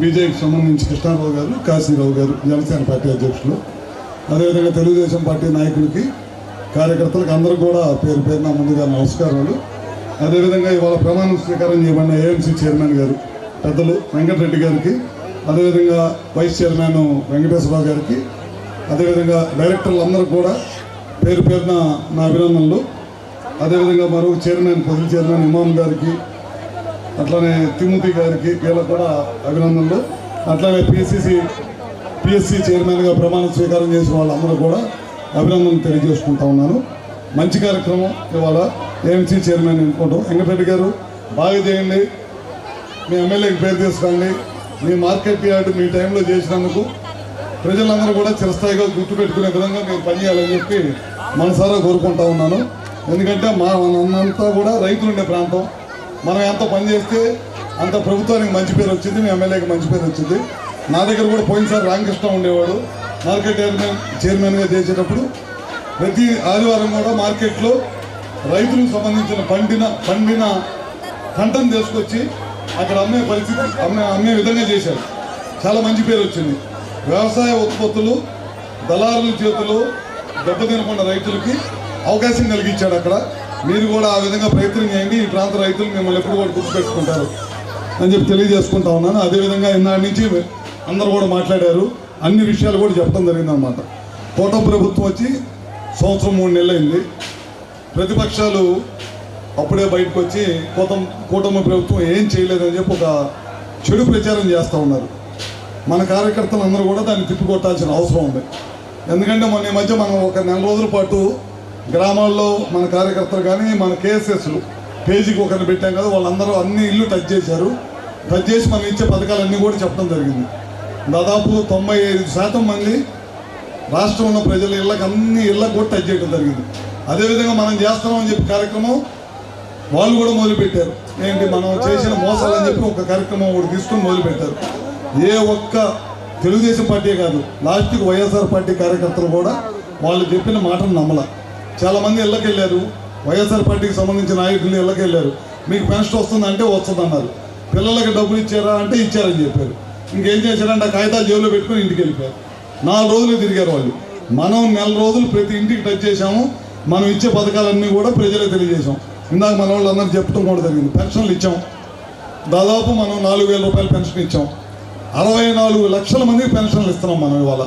బీజేపీకి సంబంధించి కృష్ణారావు గారు, కాశీరావు గారు జనసేన పార్టీ అధ్యక్షులు, అదేవిధంగా తెలుగుదేశం పార్టీ నాయకులకి, కార్యకర్తలకు అందరూ కూడా పేరు పేరున ముందుగా నమస్కారాలు. అదేవిధంగా ఇవాళ ప్రమాణ స్వీకారం చేయబడిన ఏఎంసీ చైర్మన్ గారు పెద్దలు వెంకటరెడ్డి గారికి, అదేవిధంగా వైస్ చైర్మన్ వెంకటేశ్వరరావు గారికి, అదేవిధంగా డైరెక్టర్లు అందరూ కూడా పేరు పేరున నా అభినందనలు. అదేవిధంగా మరో చైర్మన్ పొదులు చైర్మన్ ఇమాం గారికి, అట్లానే తిమూతి గారికి, వీళ్ళకు కూడా అభినందనలు. అట్లానే పిఎస్సి చైర్మన్గా ప్రమాణ స్వీకారం చేసిన వాళ్ళందరూ కూడా అభినందనలు తెలియజేసుకుంటా ఉన్నాను. మంచి కార్యక్రమం ఇవాళ ఏఎంసీ చైర్మన్ ఎన్నుకోవడం. వెంకటరెడ్డి గారు బాగా చేయండి, మీ ఎమ్మెల్యేకి పేరు తీసుకురండి. మీ మార్కెట్ యార్డు మీ టైంలో చేసినందుకు ప్రజలందరూ కూడా చిరస్థాయిగా గుర్తుపెట్టుకునే విధంగా మీరు పనిచేయాలని చెప్పి మనసారా కోరుకుంటా ఉన్నాను. ఎందుకంటే మనంతా కూడా రైతులు ఉండే ప్రాంతం. మనం ఎంత పని చేస్తే అంత ప్రభుత్వానికి మంచి పేరు వచ్చింది, మీ ఎమ్మెల్యేకి మంచి పేరు వచ్చింది. నా దగ్గర కూడా పోయినసారి రామకృష్ణ ఉండేవాడు మార్కెట్ చైర్మన్గా చేసేటప్పుడు. ప్రతి ఆదివారం కూడా మార్కెట్లో రైతులకు సంబంధించిన పండిన పంటను తీసుకొచ్చి అక్కడ అమ్మే పరిస్థితి అమ్మే విధంగా చేశారు. చాలా మంచి పేరు వచ్చింది. వ్యవసాయ ఉత్పత్తులు దళారుల చేతులు దెబ్బతినకుండా రైతులకి అవకాశం కలిగించాడు అక్కడ. మీరు కూడా ఆ విధంగా ప్రయత్నం చేయండి. ఈ ప్రాంత రైతులు మిమ్మల్ని ఎప్పుడు కూడా గుర్తుపెట్టుకుంటారు అని చెప్పి తెలియజేసుకుంటా ఉన్నాను. అదేవిధంగా ఈనాటి నుంచి అందరూ కూడా మాట్లాడారు, అన్ని విషయాలు కూడా చెప్పడం జరిగిందన్నమాట. కూటమి ప్రభుత్వం వచ్చి 1 సంవత్సరం 3 నెలలు అయింది. ప్రతిపక్షాలు అప్పుడే బయటకు వచ్చి కూటమి ప్రభుత్వం ఏం చేయలేదని చెప్పి ఒక చెడు ప్రచారం చేస్తూ ఉన్నారు. మన కార్యకర్తలు అందరూ కూడా దాన్ని తిప్పికొట్టాల్సిన అవసరం ఉంది. ఎందుకంటే మొన్న ఈ మధ్య మనం ఒక 4 రోజుల పాటు గ్రామాల్లో మన కార్యకర్తలు కానీ మన కేఎస్ఎస్లు పేజీకి ఒకరిని పెట్టాం కదా, వాళ్ళందరూ అన్ని ఇల్లు టచ్ చేశారు. టచ్ చేసి మనం ఇచ్చే పథకాలన్నీ కూడా చెప్పడం జరిగింది. దాదాపు 95% మంది రాష్ట్రం ఉన్న ప్రజల ఇళ్ళకి అన్ని ఇళ్ళకు కూడా టచ్ చేయడం జరిగింది. అదేవిధంగా మనం చేస్తామని చెప్పి కార్యక్రమం వాళ్ళు కూడా మొదలుపెట్టారు. ఏంటి మనం చేసిన మోసాలని చెప్పి ఒక కార్యక్రమం కూడా తీసుకొని మొదలుపెట్టారు. ఏ ఒక్క తెలుగుదేశం పార్టీ కాదు, లాస్ట్కి వైఎస్ఆర్ పార్టీ కార్యకర్తలు కూడా వాళ్ళు చెప్పిన మాటను నమ్మల. చాలామంది ఇళ్ళకి వెళ్ళారు, వైఎస్ఆర్ పార్టీకి సంబంధించిన నాయకులు ఇళ్ళకి వెళ్ళారు. మీకు పెన్షన్ వస్తుందంటే వస్తుందన్నారు. పిల్లలకి డబ్బులు ఇచ్చారా అంటే ఇచ్చారని చెప్పారు. ఇంకేం చేశారంటే ఆ కాగితాలు జేబులో పెట్టుకొని ఇంటికి వెళ్ళిపోయారు. 4 రోజులు తిరిగారు వాళ్ళు. మనం 4 రోజులు ప్రతి ఇంటికి టచ్ చేశాము. మనం ఇచ్చే పథకాలన్నీ కూడా ప్రజలకు తెలియజేశాం. ఇందాక మన వాళ్ళందరూ చెప్పడం కూడా జరిగింది. పెన్షన్లు ఇచ్చాం. దాదాపు మనం 4,000 రూపాయల పెన్షన్ ఇచ్చాం. 64 లక్షల మందికి పెన్షన్లు ఇస్తున్నాం. మనం ఇవాళ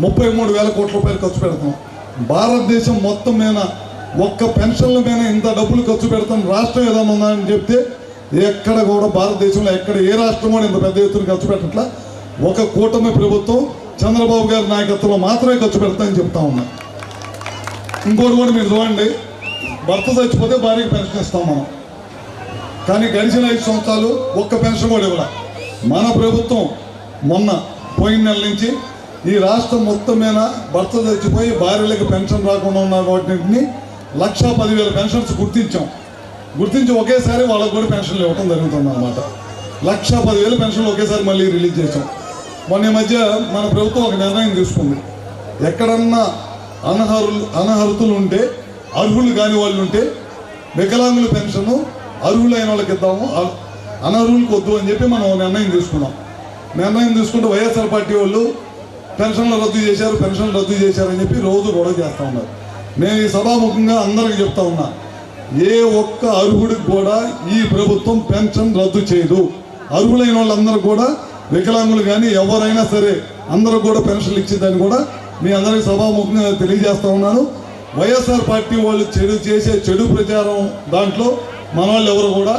33,000 కోట్ల రూపాయలు ఖర్చు పెడుతున్నాం. భారతదేశం మొత్తం మీద ఒక్క పెన్షన్ల మీద ఇంత డబ్బులు ఖర్చు పెడతాం రాష్ట్రం ఏదైనా ఉందని చెప్తే ఎక్కడ కూడా భారతదేశంలో ఎక్కడ ఏ రాష్ట్రం కూడా ఇంత పెద్ద ఎత్తున ఖర్చు పెట్టట్లా. ఒక కూటమి ప్రభుత్వం చంద్రబాబు గారి నాయకత్వంలో మాత్రమే ఖర్చు పెడతామని చెప్తా ఉన్నా. ఇంకోటి కూడా మీరు చూడండి, భర్త చచ్చిపోతే భార్యకి పెన్షన్ ఇస్తాం మనం. కానీ గడిచిన 5 సంవత్సరాలు ఒక్క పెన్షన్ కూడా ఇవ్వాలి. మన ప్రభుత్వం మొన్న పోయిన నెల నుంచి ఈ రాష్ట్రం మొత్తం మీద భర్త చచ్చిపోయి భార్యలకు పెన్షన్ రాకుండా ఉన్న వాటిని 1,10,000 పెన్షన్స్ గుర్తించి ఒకేసారి వాళ్ళకు కూడా పెన్షన్లు ఇవ్వడం జరుగుతుంది అన్నమాట. 1,10,000 పెన్షన్లు ఒకేసారి మళ్ళీ రిలీజ్ చేసాం. మొన్న మధ్య మన ప్రభుత్వం ఒక నిర్ణయం తీసుకుంది. ఎక్కడన్నా అనర్హులు ఉంటే, అర్హులు కాని వాళ్ళు ఉంటే వికలాంగుల పెన్షన్ అర్హులైన వాళ్ళకి ఇద్దాము, అనర్హులకు వద్దు అని చెప్పి మనం నిర్ణయం తీసుకున్నాం. నిర్ణయం తీసుకుంటే వైఎస్ఆర్ పార్టీ వాళ్ళు పెన్షన్లు రద్దు చేశారని చెప్పి రోజు గొడవ చేస్తూ ఉన్నారు. నేను ఈ సభాముఖంగా అందరికీ చెప్తా ఉన్నా, ఏ ఒక్క అర్హుడికి కూడా ఈ ప్రభుత్వం పెన్షన్ రద్దు చేయదు. అర్హులైన వాళ్ళందరూ కూడా, వికలాంగులు కానీ ఎవరైనా సరే అందరూ కూడా పెన్షన్లు ఇచ్చేదని కూడా మీ అందరికీ సభాముఖంగా తెలియజేస్తా ఉన్నాను. వైఎస్ఆర్ పార్టీ వాళ్ళు చేసే చెడు ప్రచారం దాంట్లో మన వాళ్ళు ఎవరు కూడా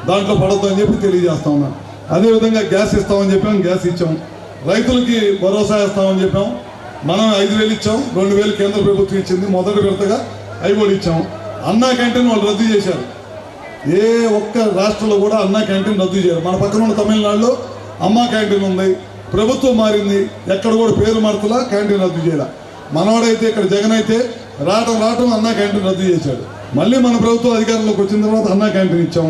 దాంట్లో పడద్దు అని చెప్పి తెలియజేస్తా ఉన్నాను. అదేవిధంగా గ్యాస్ ఇస్తామని చెప్పాం, గ్యాస్ ఇచ్చాం. రైతులకి భరోసా ఇస్తామని చెప్పాం. మనం 5,000 ఇచ్చాం, 2,000 కేంద్ర ప్రభుత్వం ఇచ్చింది. మొదటి విడతగా 5 కూడా ఇచ్చాం. అన్నా క్యాంటీన్ వాళ్ళు రద్దు చేశారు. ఏ ఒక్క రాష్ట్రంలో కూడా అన్నా క్యాంటీన్ రద్దు చేయరు. మన పక్కన ఉన్న తమిళనాడులో అమ్మా క్యాంటీన్ ఉంది, ప్రభుత్వం మారింది, ఎక్కడ కూడా పేరు మార్తలా క్యాంటీన్ రద్దు చేయాల. మనవాడైతే ఇక్కడ జగన్ అయితే రావటం అన్నా క్యాంటీన్ రద్దు చేశాడు. మళ్ళీ మన ప్రభుత్వం అధికారంలోకి వచ్చిన తర్వాత అన్నా క్యాంటీన్ ఇచ్చాం.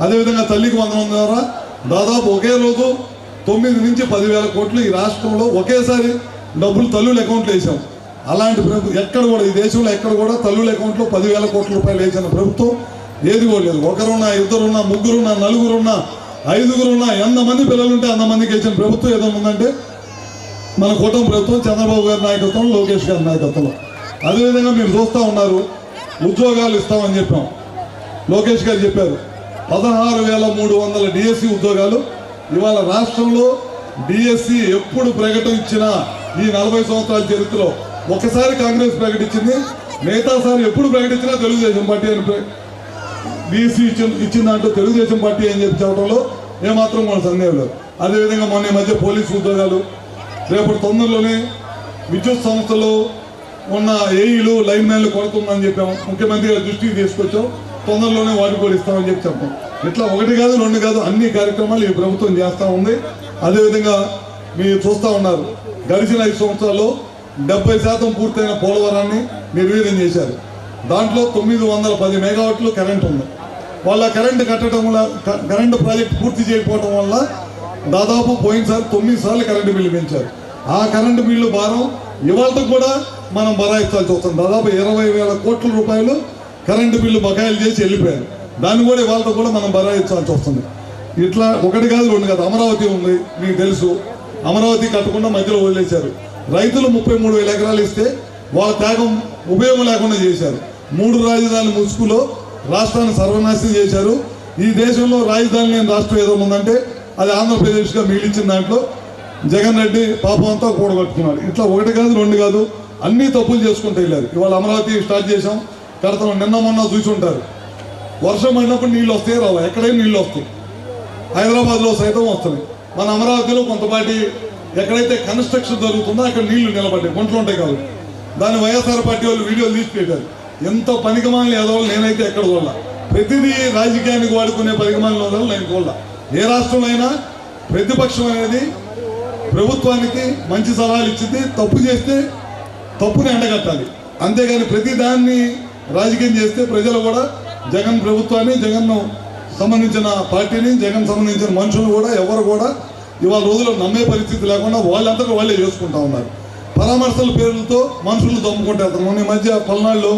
అదేవిధంగా తల్లికి వందనం ద్వారా దాదాపు ఒకే రోజు 9 నుంచి 10,000 కోట్లు ఈ రాష్ట్రంలో ఒకేసారి డబ్బులు తల్లుల అకౌంట్లో వేసాం. అలాంటి ప్రభుత్వం ఎక్కడ కూడా ఈ దేశంలో ఎక్కడ కూడా తల్లుల అకౌంట్లో 10,000 కోట్ల రూపాయలు వేసిన ప్రభుత్వం ఏది కూడా లేదు. ఒకరున్నా, ఇద్దరున్నా, ముగ్గురున్నా, నలుగురున్నా, 5గురున్నా, ఎంతమంది పిల్లలుంటే అంతమందికి వేసిన ప్రభుత్వం ఏదైనా ఉందంటే మన కూటమి ప్రభుత్వం, చంద్రబాబు గారి నాయకత్వంలో, లోకేష్ గారి నాయకత్వంలో. అదేవిధంగా మీరు చూస్తూ ఉన్నారు, ఉద్యోగాలు ఇస్తామని చెప్పాం. లోకేష్ గారు చెప్పారు 16,300 డిఎస్సి ఉద్యోగాలు. ఇవాళ రాష్ట్రంలో డిఎస్సి ఎప్పుడు ప్రకటించినా ఈ 40 సంవత్సరాల చరిత్రలో ఒకసారి కాంగ్రెస్ ప్రకటించింది, మిగతాసారి ఎప్పుడు ప్రకటించినా తెలుగుదేశం పార్టీ అని డిఎస్సి ఇచ్చిన దాంట్లో తెలుగుదేశం పార్టీ అని చెప్పి చెప్పడంలో ఏమాత్రం మన సందేహం లేదు. అదేవిధంగా మొన్న మధ్య పోలీసు ఉద్యోగాలు, రేపటి తొందరలోనే విద్యుత్ సంస్థలు ఉన్న ఏఈలు, లైన్ మ్యాన్లు కొడుతుందని చెప్పాము. ముఖ్యమంత్రి గారి దృష్టికి తీసుకొచ్చాం. తొందరలోనే వాటి కూడా ఇస్తామని చెప్పాం. ఇట్లా 1 కాదు 2 కాదు అన్ని కార్యక్రమాలు ఈ ప్రభుత్వం చేస్తూ ఉంది. అదేవిధంగా మీరు చూస్తూ ఉన్నారు, గడిచిన 5 సంవత్సరాల్లో 70% పూర్తయిన పోలవరాన్ని నిర్వీర్యం చేశారు. దాంట్లో 910 మెగావాట్లు కరెంట్ ఉంది. వాళ్ళ కరెంటు కట్టడం వల్ల, కరెంటు ప్రాజెక్ట్ పూర్తి చేయకపోవడం వల్ల దాదాపు పోయినసారి 9 సార్లు కరెంటు బిల్లు పెంచారు. ఆ కరెంటు బిల్లు భారం ఇవాళ కూడా మనం బరాయించాల్సి వస్తుంది. దాదాపు 20,000 కోట్ల రూపాయలు కరెంటు బిల్లు బకాయిలు చేసి వెళ్ళిపోయారు. దాన్ని కూడా ఇవాళ కూడా మనం బరాయించాల్సి వస్తుంది. ఇట్లా 1 కాదు 2 కాదు. అమరావతి ఉంది, మీకు తెలుసు. అమరావతి కట్టకుండా మధ్యలో వదిలేశారు. రైతులు 33,000 ఎకరాలు ఇస్తే వాళ్ళ త్యాగం ఉపయోగం లేకుండా చేశారు. 3 రాజధానుల ముసుగులో రాష్ట్రాన్ని సర్వనాశనం చేశారు. ఈ దేశంలో రాజధాని లేని రాష్ట్రం ఏదో ఉందంటే అది ఆంధ్రప్రదేశ్గా మిగిలించిన దాంట్లో జగన్ రెడ్డి పాపం అంతా కూడగట్టుకున్నాడు. ఇట్లా 1 కాదు 2 కాదు అన్ని తప్పులు చేసుకుంటూ వెళ్ళారు. ఇవాళ అమరావతి స్టార్ట్ చేసాం, కడతాం. నిన్న మొన్న చూసి ఉంటారు, వర్షం పడినప్పుడు నీళ్ళు వస్తాయి రావు, ఎక్కడైనా నీళ్ళు వస్తాయి. హైదరాబాద్లో సైతం వస్తున్నాయి. మన అమరావతిలో కొంతపాటి ఎక్కడైతే కన్స్ట్రక్షన్ జరుగుతుందో అక్కడ నీళ్లు నిలబడ్డాయి, గుంటలు ఉంటాయి కాబట్టి. దాన్ని వైఎస్ఆర్ పార్టీ వాళ్ళు వీడియోలు తీసి పెట్టారు. ఎంత పనికిమాలిన ఎదవాళ్ళు నేనైతే ఎక్కడ చూడాల. ప్రతిదీ రాజకీయానికి వాడుకునే పనికిమాలిన ఎదవాళ్ళు నేను చూడాల. ఏ రాష్ట్రంలో అయినా ప్రతిపక్షం అనేది ప్రభుత్వానికి మంచి సలహాలు ఇచ్చింది, తప్పు చేస్తే తప్పుని ఎండగట్టాలి. అంతేగాని ప్రతి దాన్ని రాజకీయం చేస్తే ప్రజలు కూడా జగన్ ప్రభుత్వాన్ని, జగన్ను సంబంధించిన పార్టీని, జగన్ సంబంధించిన మనుషులు కూడా ఎవరు కూడా ఇవాళ రోజుల్లో నమ్మే పరిస్థితి లేకుండా వాళ్ళంతటా వాళ్ళే చేసుకుంటా ఉన్నారు. పరామర్శల పేర్లతో మనుషులు దమ్ముకుంటే మొన్న ఈ మధ్య పల్నాడులో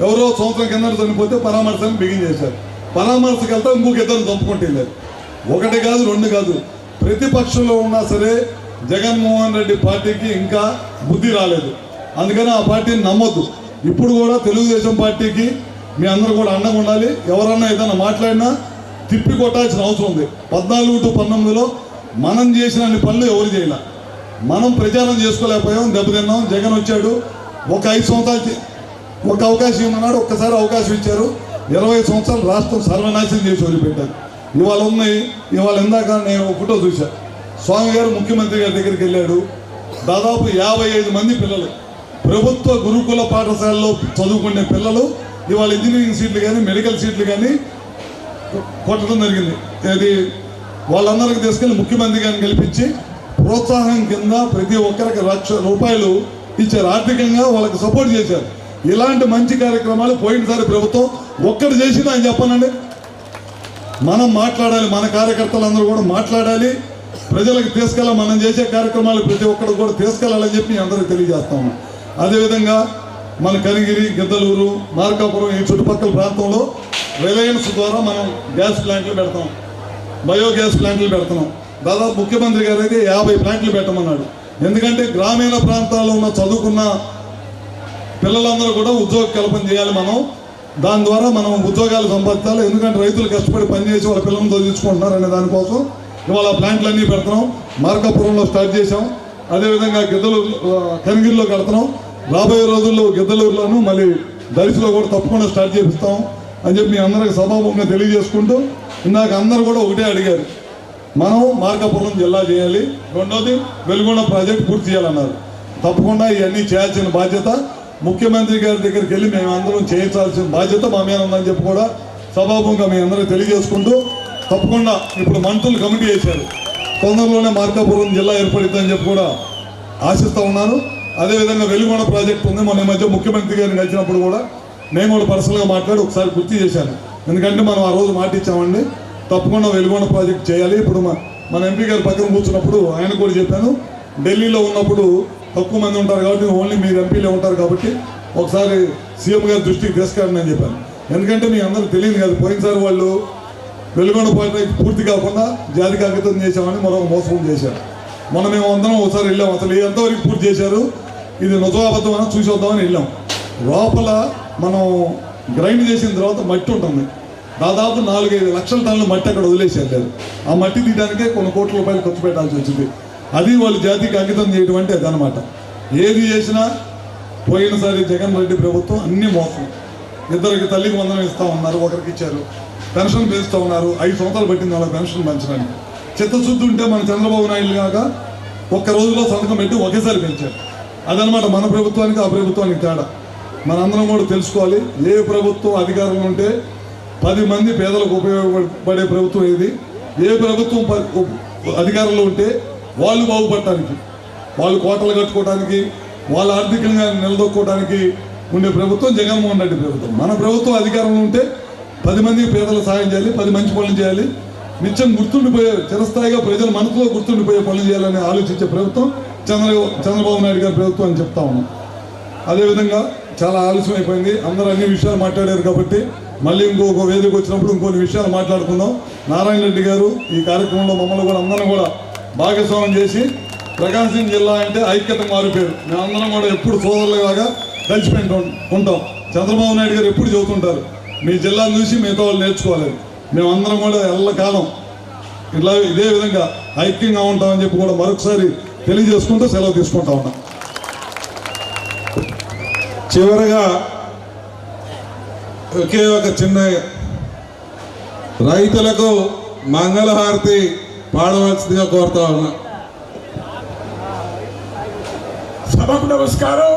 ఎవరో సంవత్సరం కింద చనిపోతే పరామర్శని బిగిన్ చేశారు. పరామర్శకి వెళ్తా ఇంకొక ఇద్దరు దమ్ముకుంటే వెళ్ళారు. 1 కాదు 2 కాదు. ప్రతిపక్షంలో ఉన్నా సరే జగన్మోహన్ రెడ్డి పార్టీకి ఇంకా బుద్ధి రాలేదు. అందుకని ఆ పార్టీని నమ్మొద్దు. ఇప్పుడు కూడా తెలుగుదేశం పార్టీకి మీ అందరూ కూడా అండగా ఉండాలి. ఎవరన్నా ఏదైనా మాట్లాడినా తిప్పి కొట్టాల్సిన అవసరం ఉంది. 14 to 19లో మనం చేసిన అన్ని పనులు ఎవరు చేయాల. మనం ప్రచారం చేసుకోలేకపోయాం, దెబ్బతిన్నాం. జగన్ వచ్చాడు, ఒక 5 సంవత్సరాలు ఒక అవకాశం ఇవ్వమన్నాడు, ఒక్కసారి అవకాశం ఇచ్చారు. 20 సంవత్సరాలు రాష్ట్రం సర్వనాశనం చేసి వదిలిపెట్టారు. ఇవాళ ఉన్నాయి. ఇవాళ ఇందాక నేను ఫోటో చూశాను. స్వామి గారు ముఖ్యమంత్రి గారి దగ్గరికి వెళ్ళాడు. దాదాపు 55 మంది పిల్లలు ప్రభుత్వ గురుకుల పాఠశాలలో చదువుకునే పిల్లలు ఇవాళ ఇంజనీరింగ్ సీట్లు కానీ మెడికల్ సీట్లు కానీ కొట్టడం జరిగింది. అది వాళ్ళందరికీ తీసుకెళ్ళి ముఖ్యమంత్రి గారిని గెలిపించి ప్రోత్సాహం కింద ప్రతి ఒక్కరికి ₹1,00,000 ఇచ్చారు. ఆర్థికంగా వాళ్ళకి సపోర్ట్ చేశారు. ఇలాంటి మంచి కార్యక్రమాలు పోయినసారి ప్రభుత్వం ఒక్కటి చేసింది అని చెప్పానండి. మనం మాట్లాడాలి, మన కార్యకర్తలందరూ కూడా మాట్లాడాలి, ప్రజలకు తీసుకెళ్ళాలి. మనం చేసే కార్యక్రమాలు ప్రతి ఒక్కరు కూడా తీసుకెళ్ళాలని చెప్పి అందరికీ తెలియజేస్తా ఉన్నాం. అదేవిధంగా మన కనిగిరి, గిద్దలూరు, మార్కాపురం ఈ చుట్టుపక్కల ప్రాంతంలో రిలయన్స్ ద్వారా మనం గ్యాస్ ప్లాంట్లు పెడతాం, బయోగ్యాస్ ప్లాంట్లు పెడుతున్నాం. దాదాపు ముఖ్యమంత్రి గారు అయితే 50 ప్లాంట్లు పెట్టమన్నాడు. ఎందుకంటే గ్రామీణ ప్రాంతాల్లో ఉన్న చదువుకున్న పిల్లలందరూ కూడా ఉద్యోగ కల్పన చేయాలి. మనం దాని ద్వారా మనం ఉద్యోగాలు సంపాదించాలి. ఎందుకంటే రైతులు కష్టపడి పనిచేసి వాళ్ళ పిల్లలను చదివించుకుంటున్నారు అనే దానికోసం ఇవాళ ప్లాంట్లన్నీ పెడుతున్నాం. మార్కాపురంలో స్టార్ట్ చేసాం. అదేవిధంగా కనిగిరిలో కడుతున్నాం. రాబోయే రోజుల్లో గిద్దలూరులోను మళ్ళీ దరిసిలో కూడా తప్పకుండా స్టార్ట్ చేపిస్తాం అని చెప్పి మీ అందరికి సభాముఖంగా తెలియజేసుకుంటూ, ఇందాక అందరూ కూడా ఒకటే అడిగారు, మనం మార్కాపురం జిల్లా చేయాలి, రెండోది వెలుగొండ ప్రాజెక్ట్ పూర్తి చేయాలన్నారు. తప్పకుండా ఇవన్నీ చేయాల్సిన బాధ్యత ముఖ్యమంత్రి గారి దగ్గరికి వెళ్ళి మేము అందరం చేయించాల్సిన బాధ్యత మా మీద ఉందని చెప్పి కూడా సభాముఖంగా మీ అందరూ తెలియజేసుకుంటూ, తప్పకుండా ఇప్పుడు మంత్రులు కమిటీ చేశారు, తొందరలోనే మార్కాపురం జిల్లా ఏర్పడుతుందని చెప్పి కూడా ఆశిస్తూ ఉన్నాను. అదేవిధంగా వెలుగొండ ప్రాజెక్ట్ ఉంది. మన మధ్య ముఖ్యమంత్రి గారిని కలిసినప్పుడు కూడా నేను కూడా పర్సనల్గా మాట్లాడి ఒకసారి గుర్తు చేశాను. ఎందుకంటే మనం ఆ రోజు మాట ఇచ్చామండి, తప్పకుండా వెలుగొండ ప్రాజెక్ట్ చేయాలి. ఇప్పుడు మన ఎంపీ గారి పక్కన కూర్చున్నప్పుడు ఆయన కూడా చెప్పాను, ఢిల్లీలో ఉన్నప్పుడు తక్కువ మంది ఉంటారు కాబట్టి ఓన్లీ మీరు ఎంపీలే ఉంటారు కాబట్టి ఒకసారి సీఎం గారి దృష్టికి తీసుకెళ్ళండి అని చెప్పాను. ఎందుకంటే మీ అందరూ తెలియదు కదా, పోయినసారి వాళ్ళు వెలుగొండ ప్రాజెక్ట్ పూర్తి కాకుండా జాతి కాగితం చేశామని మరొక మోసం చేశారు. మనం మేము అందరం ఒకసారి వెళ్ళాం. అసలు ఎంతవరకు పూర్తి చేశారు, ఇది నిజాబద్ధం అని చూసి వద్దామని వెళ్ళాం. లోపల మనం గ్రైండ్ చేసిన తర్వాత మట్టి ఉంటుంది. దాదాపు 4-5 లక్షల టన్నుల మట్టి అక్కడ వదిలేసి వెళ్ళారు. ఆ మట్టి తీయడానికే కొన్ని కోట్ల రూపాయలు ఖర్చు పెట్టాల్సి వచ్చింది. అది వాళ్ళు జాతికి అంకితం చేయడం అంటే అదనమాట. ఏది చేసినా పోయినసారి జగన్ రెడ్డి ప్రభుత్వం అన్ని మోసం. 2 తల్లికి వందనం ఇస్తూ ఉన్నారు, ఒకరికి ఇచ్చారు. పెన్షన్ పెంచుతూ ఉన్నారు. 5 సంవత్సరాలు పట్టింది వాళ్ళకి పెన్షన్ పెంచడానికి. చిత్తశుద్ధి ఉంటే మన చంద్రబాబు నాయుడు కాక ఒక్క రోజులో సంతకం పెట్టి ఒకేసారి పెంచారు. అదనమాట మన ప్రభుత్వానికి ఆ ప్రభుత్వానికి తేడా. మనందరం కూడా తెలుసుకోవాలి. ఏ ప్రభుత్వం అధికారంలో ఉంటే 10 మంది పేదలకు ఉపయోగపడే ప్రభుత్వం ఏది, ఏ ప్రభుత్వం అధికారంలో ఉంటే వాళ్ళు బాగుపడటానికి, వాళ్ళు కోటలు కట్టుకోవడానికి, వాళ్ళు ఆర్థికంగా నిలదొక్కోవడానికి ఉండే ప్రభుత్వం జగన్మోహన్ రెడ్డి ప్రభుత్వం. మన ప్రభుత్వం అధికారంలో ఉంటే 10 మందికి పేదలకు సాయం చేయాలి, 10 మంచి పనులు చేయాలి, నిత్యం గుర్తుండిపోయే చిరస్థాయిగా ప్రజల మనసులో గుర్తుండిపోయే పనులు చేయాలని ఆలోచించే ప్రభుత్వం చంద్రబాబు నాయుడు గారి ప్రభుత్వం అని చెప్తా ఉన్నాం. అదేవిధంగా చాలా ఆలస్యం అయిపోయింది. అందరూ అన్ని విషయాలు మాట్లాడారు కాబట్టి మళ్ళీ ఇంకొక వేదిక వచ్చినప్పుడు ఇంకొన్ని విషయాలు మాట్లాడుకుందాం. నారాయణ రెడ్డి గారు ఈ కార్యక్రమంలో మమ్మల్ని కూడా అందరం కూడా భాగస్వామ్యం చేసి ప్రకాశం జిల్లా అంటే ఐక్యత మారిపోయారు. మేమందరం కూడా ఎప్పుడు సోదరులుగా కలిసిపోయి ఉంటాం. చంద్రబాబు నాయుడు గారు ఎప్పుడు చెబుతుంటారు, మీ జిల్లాను చూసి మిగతా వాళ్ళు నేర్చుకోలేదు. మేమందరం కూడా ఎల్లకాలం ఇదే విధంగా ఐక్యంగా ఉంటామని చెప్పి కూడా మరొకసారి తెలియజేసుకుంటూ సెలవు తీసుకుంటా ఉన్నాం. చివరగా ఒకే ఒక చిన్న రైతులకు మంగళహారతి పాడవలసిందిగా కోరుతా ఉన్నా. సభకు నమస్కారం.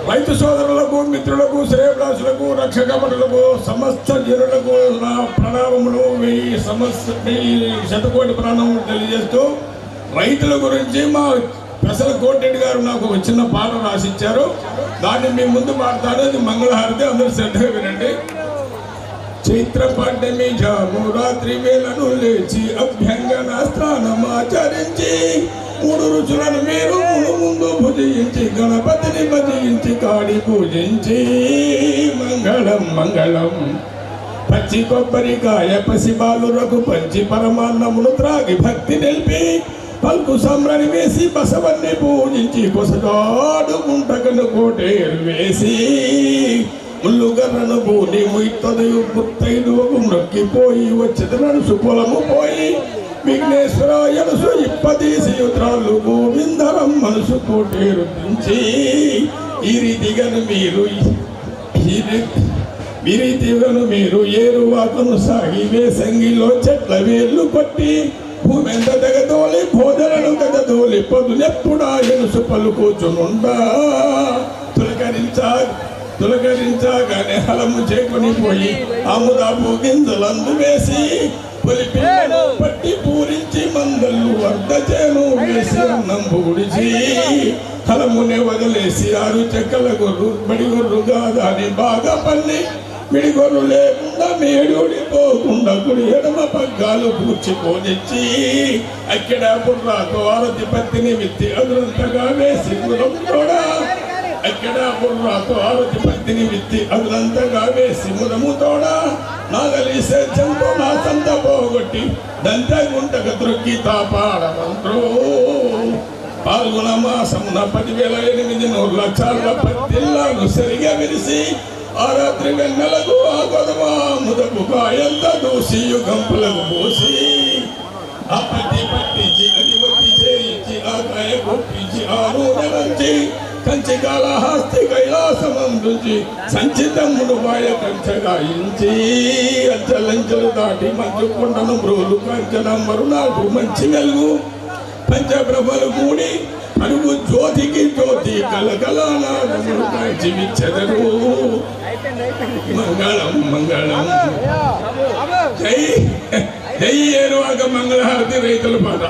రైతు సోదరులకు, మిత్రులకు, శ్రేయభిలాషులకు, రక్షకమణులకు, సమస్త జనులకు నా ప్రణామములు, 1000 శతకోటి ప్రణామములు తెలియజేస్తూ, రైతుల గురించి మా పెసల కోటిరెడ్డి గారు నాకు ఒక చిన్న పాట రాసిచ్చారు. దాన్ని మీ ముందు పాడతాను. అది మంగళహారతి, అందరూ శ్రద్ధగా వినండి. చైత్ర పాడ్యమి జాము రాత్రి వేళను లేచి అభ్యంగన స్నానమాచరించి 3 రుచులను మీరు ముందు భుజించి గణపతిని భజించి కాడి పూజించి మంగళం మంగళం. పచ్చి కొబ్బరికాయ పసిబాలురకు పంచి పరమాన్నమును త్రాగి భక్తి నిలిపి పల్కు సంబ్రని వేసి బసవన్ని పూజించి కొసగాడు గుంటకను కోటేరు వేసి ముల్లుగర్రను పూని ముత్తదయు ముత్తైదు నొక్కిపోయి వచ్చేది నడుసు పొలము పోయి విఘ్నేశ్వర ఎనసు 20 యుద్రాలు గోవిందరం మనసు కోటేరు దించి ఈ రీతిగాను మీరు ఏరువాకును సాగి వేసంగిలో చెట్ల వేళ్ళు కొట్టి భూమి ఎంత తెగదోలి భోజనను గదదోలి పొదునెప్పుడా ఎనుసు పలుకోచునుండా తులకరించగానే హలము చేకొని పోయి ఆముదాపు గింజలందు వేసి పొలిపిల్లను పట్టి పూరించి మందలు వర్ధచేను వేసి అన్నం పూడిచి హలమునే వదిలేసి 6 చెక్కల గొర్రు బడిగొర్రుగా దాని బాగా పల్లి మిడిగొర్రు లేకుండా మేడోడిపోకుండా కుడి ఎడమ పగ్గాలు పూడ్చిపోనిచ్చి అక్కడ బుర్రాతో ఆరతి పత్తిని విత్తి అదునంతగా వేసి గురం కూడా అక్కడ బుర్రాతో ఆరతి పత్తిని విత్తి అదునంతగా వేసి మురము తోడా నాగలి సేద్యంతో నా సంత పోగొట్టి దంత గుంటకు త్రొక్కి తాపాడమంత్రో పాల్గొన మాసమున 10,008 లక్షల పత్తిల్లాను సరిగా విరిసి ఆ రాత్రి వెన్నెలకు ఆ గొడవ ముదపు కాయంత దూసి యుగంపులకు పోసి ఆ పత్తి పట్టించి అది వట్టి చేయించి ఆ కాయ కొట్టించి ఆ నూనె నంచి కంచి కాళహస్తి కైలాసమందుంచి సంచితమ్ముడు వాయ కంచగాయించి అంచెలంచెలు దాటి మంచు కొండను బ్రోలు కంచనం మరునాడు మంచి వెలుగు పంచప్రభలు కూడి అడుగు జ్యోతికి జ్యోతి కలకలానాదములు కాల్చి విచ్చెదరు. మంగళం మంగళం. జై జై ఏరువాక మంగళహారతి రైతుల పాట.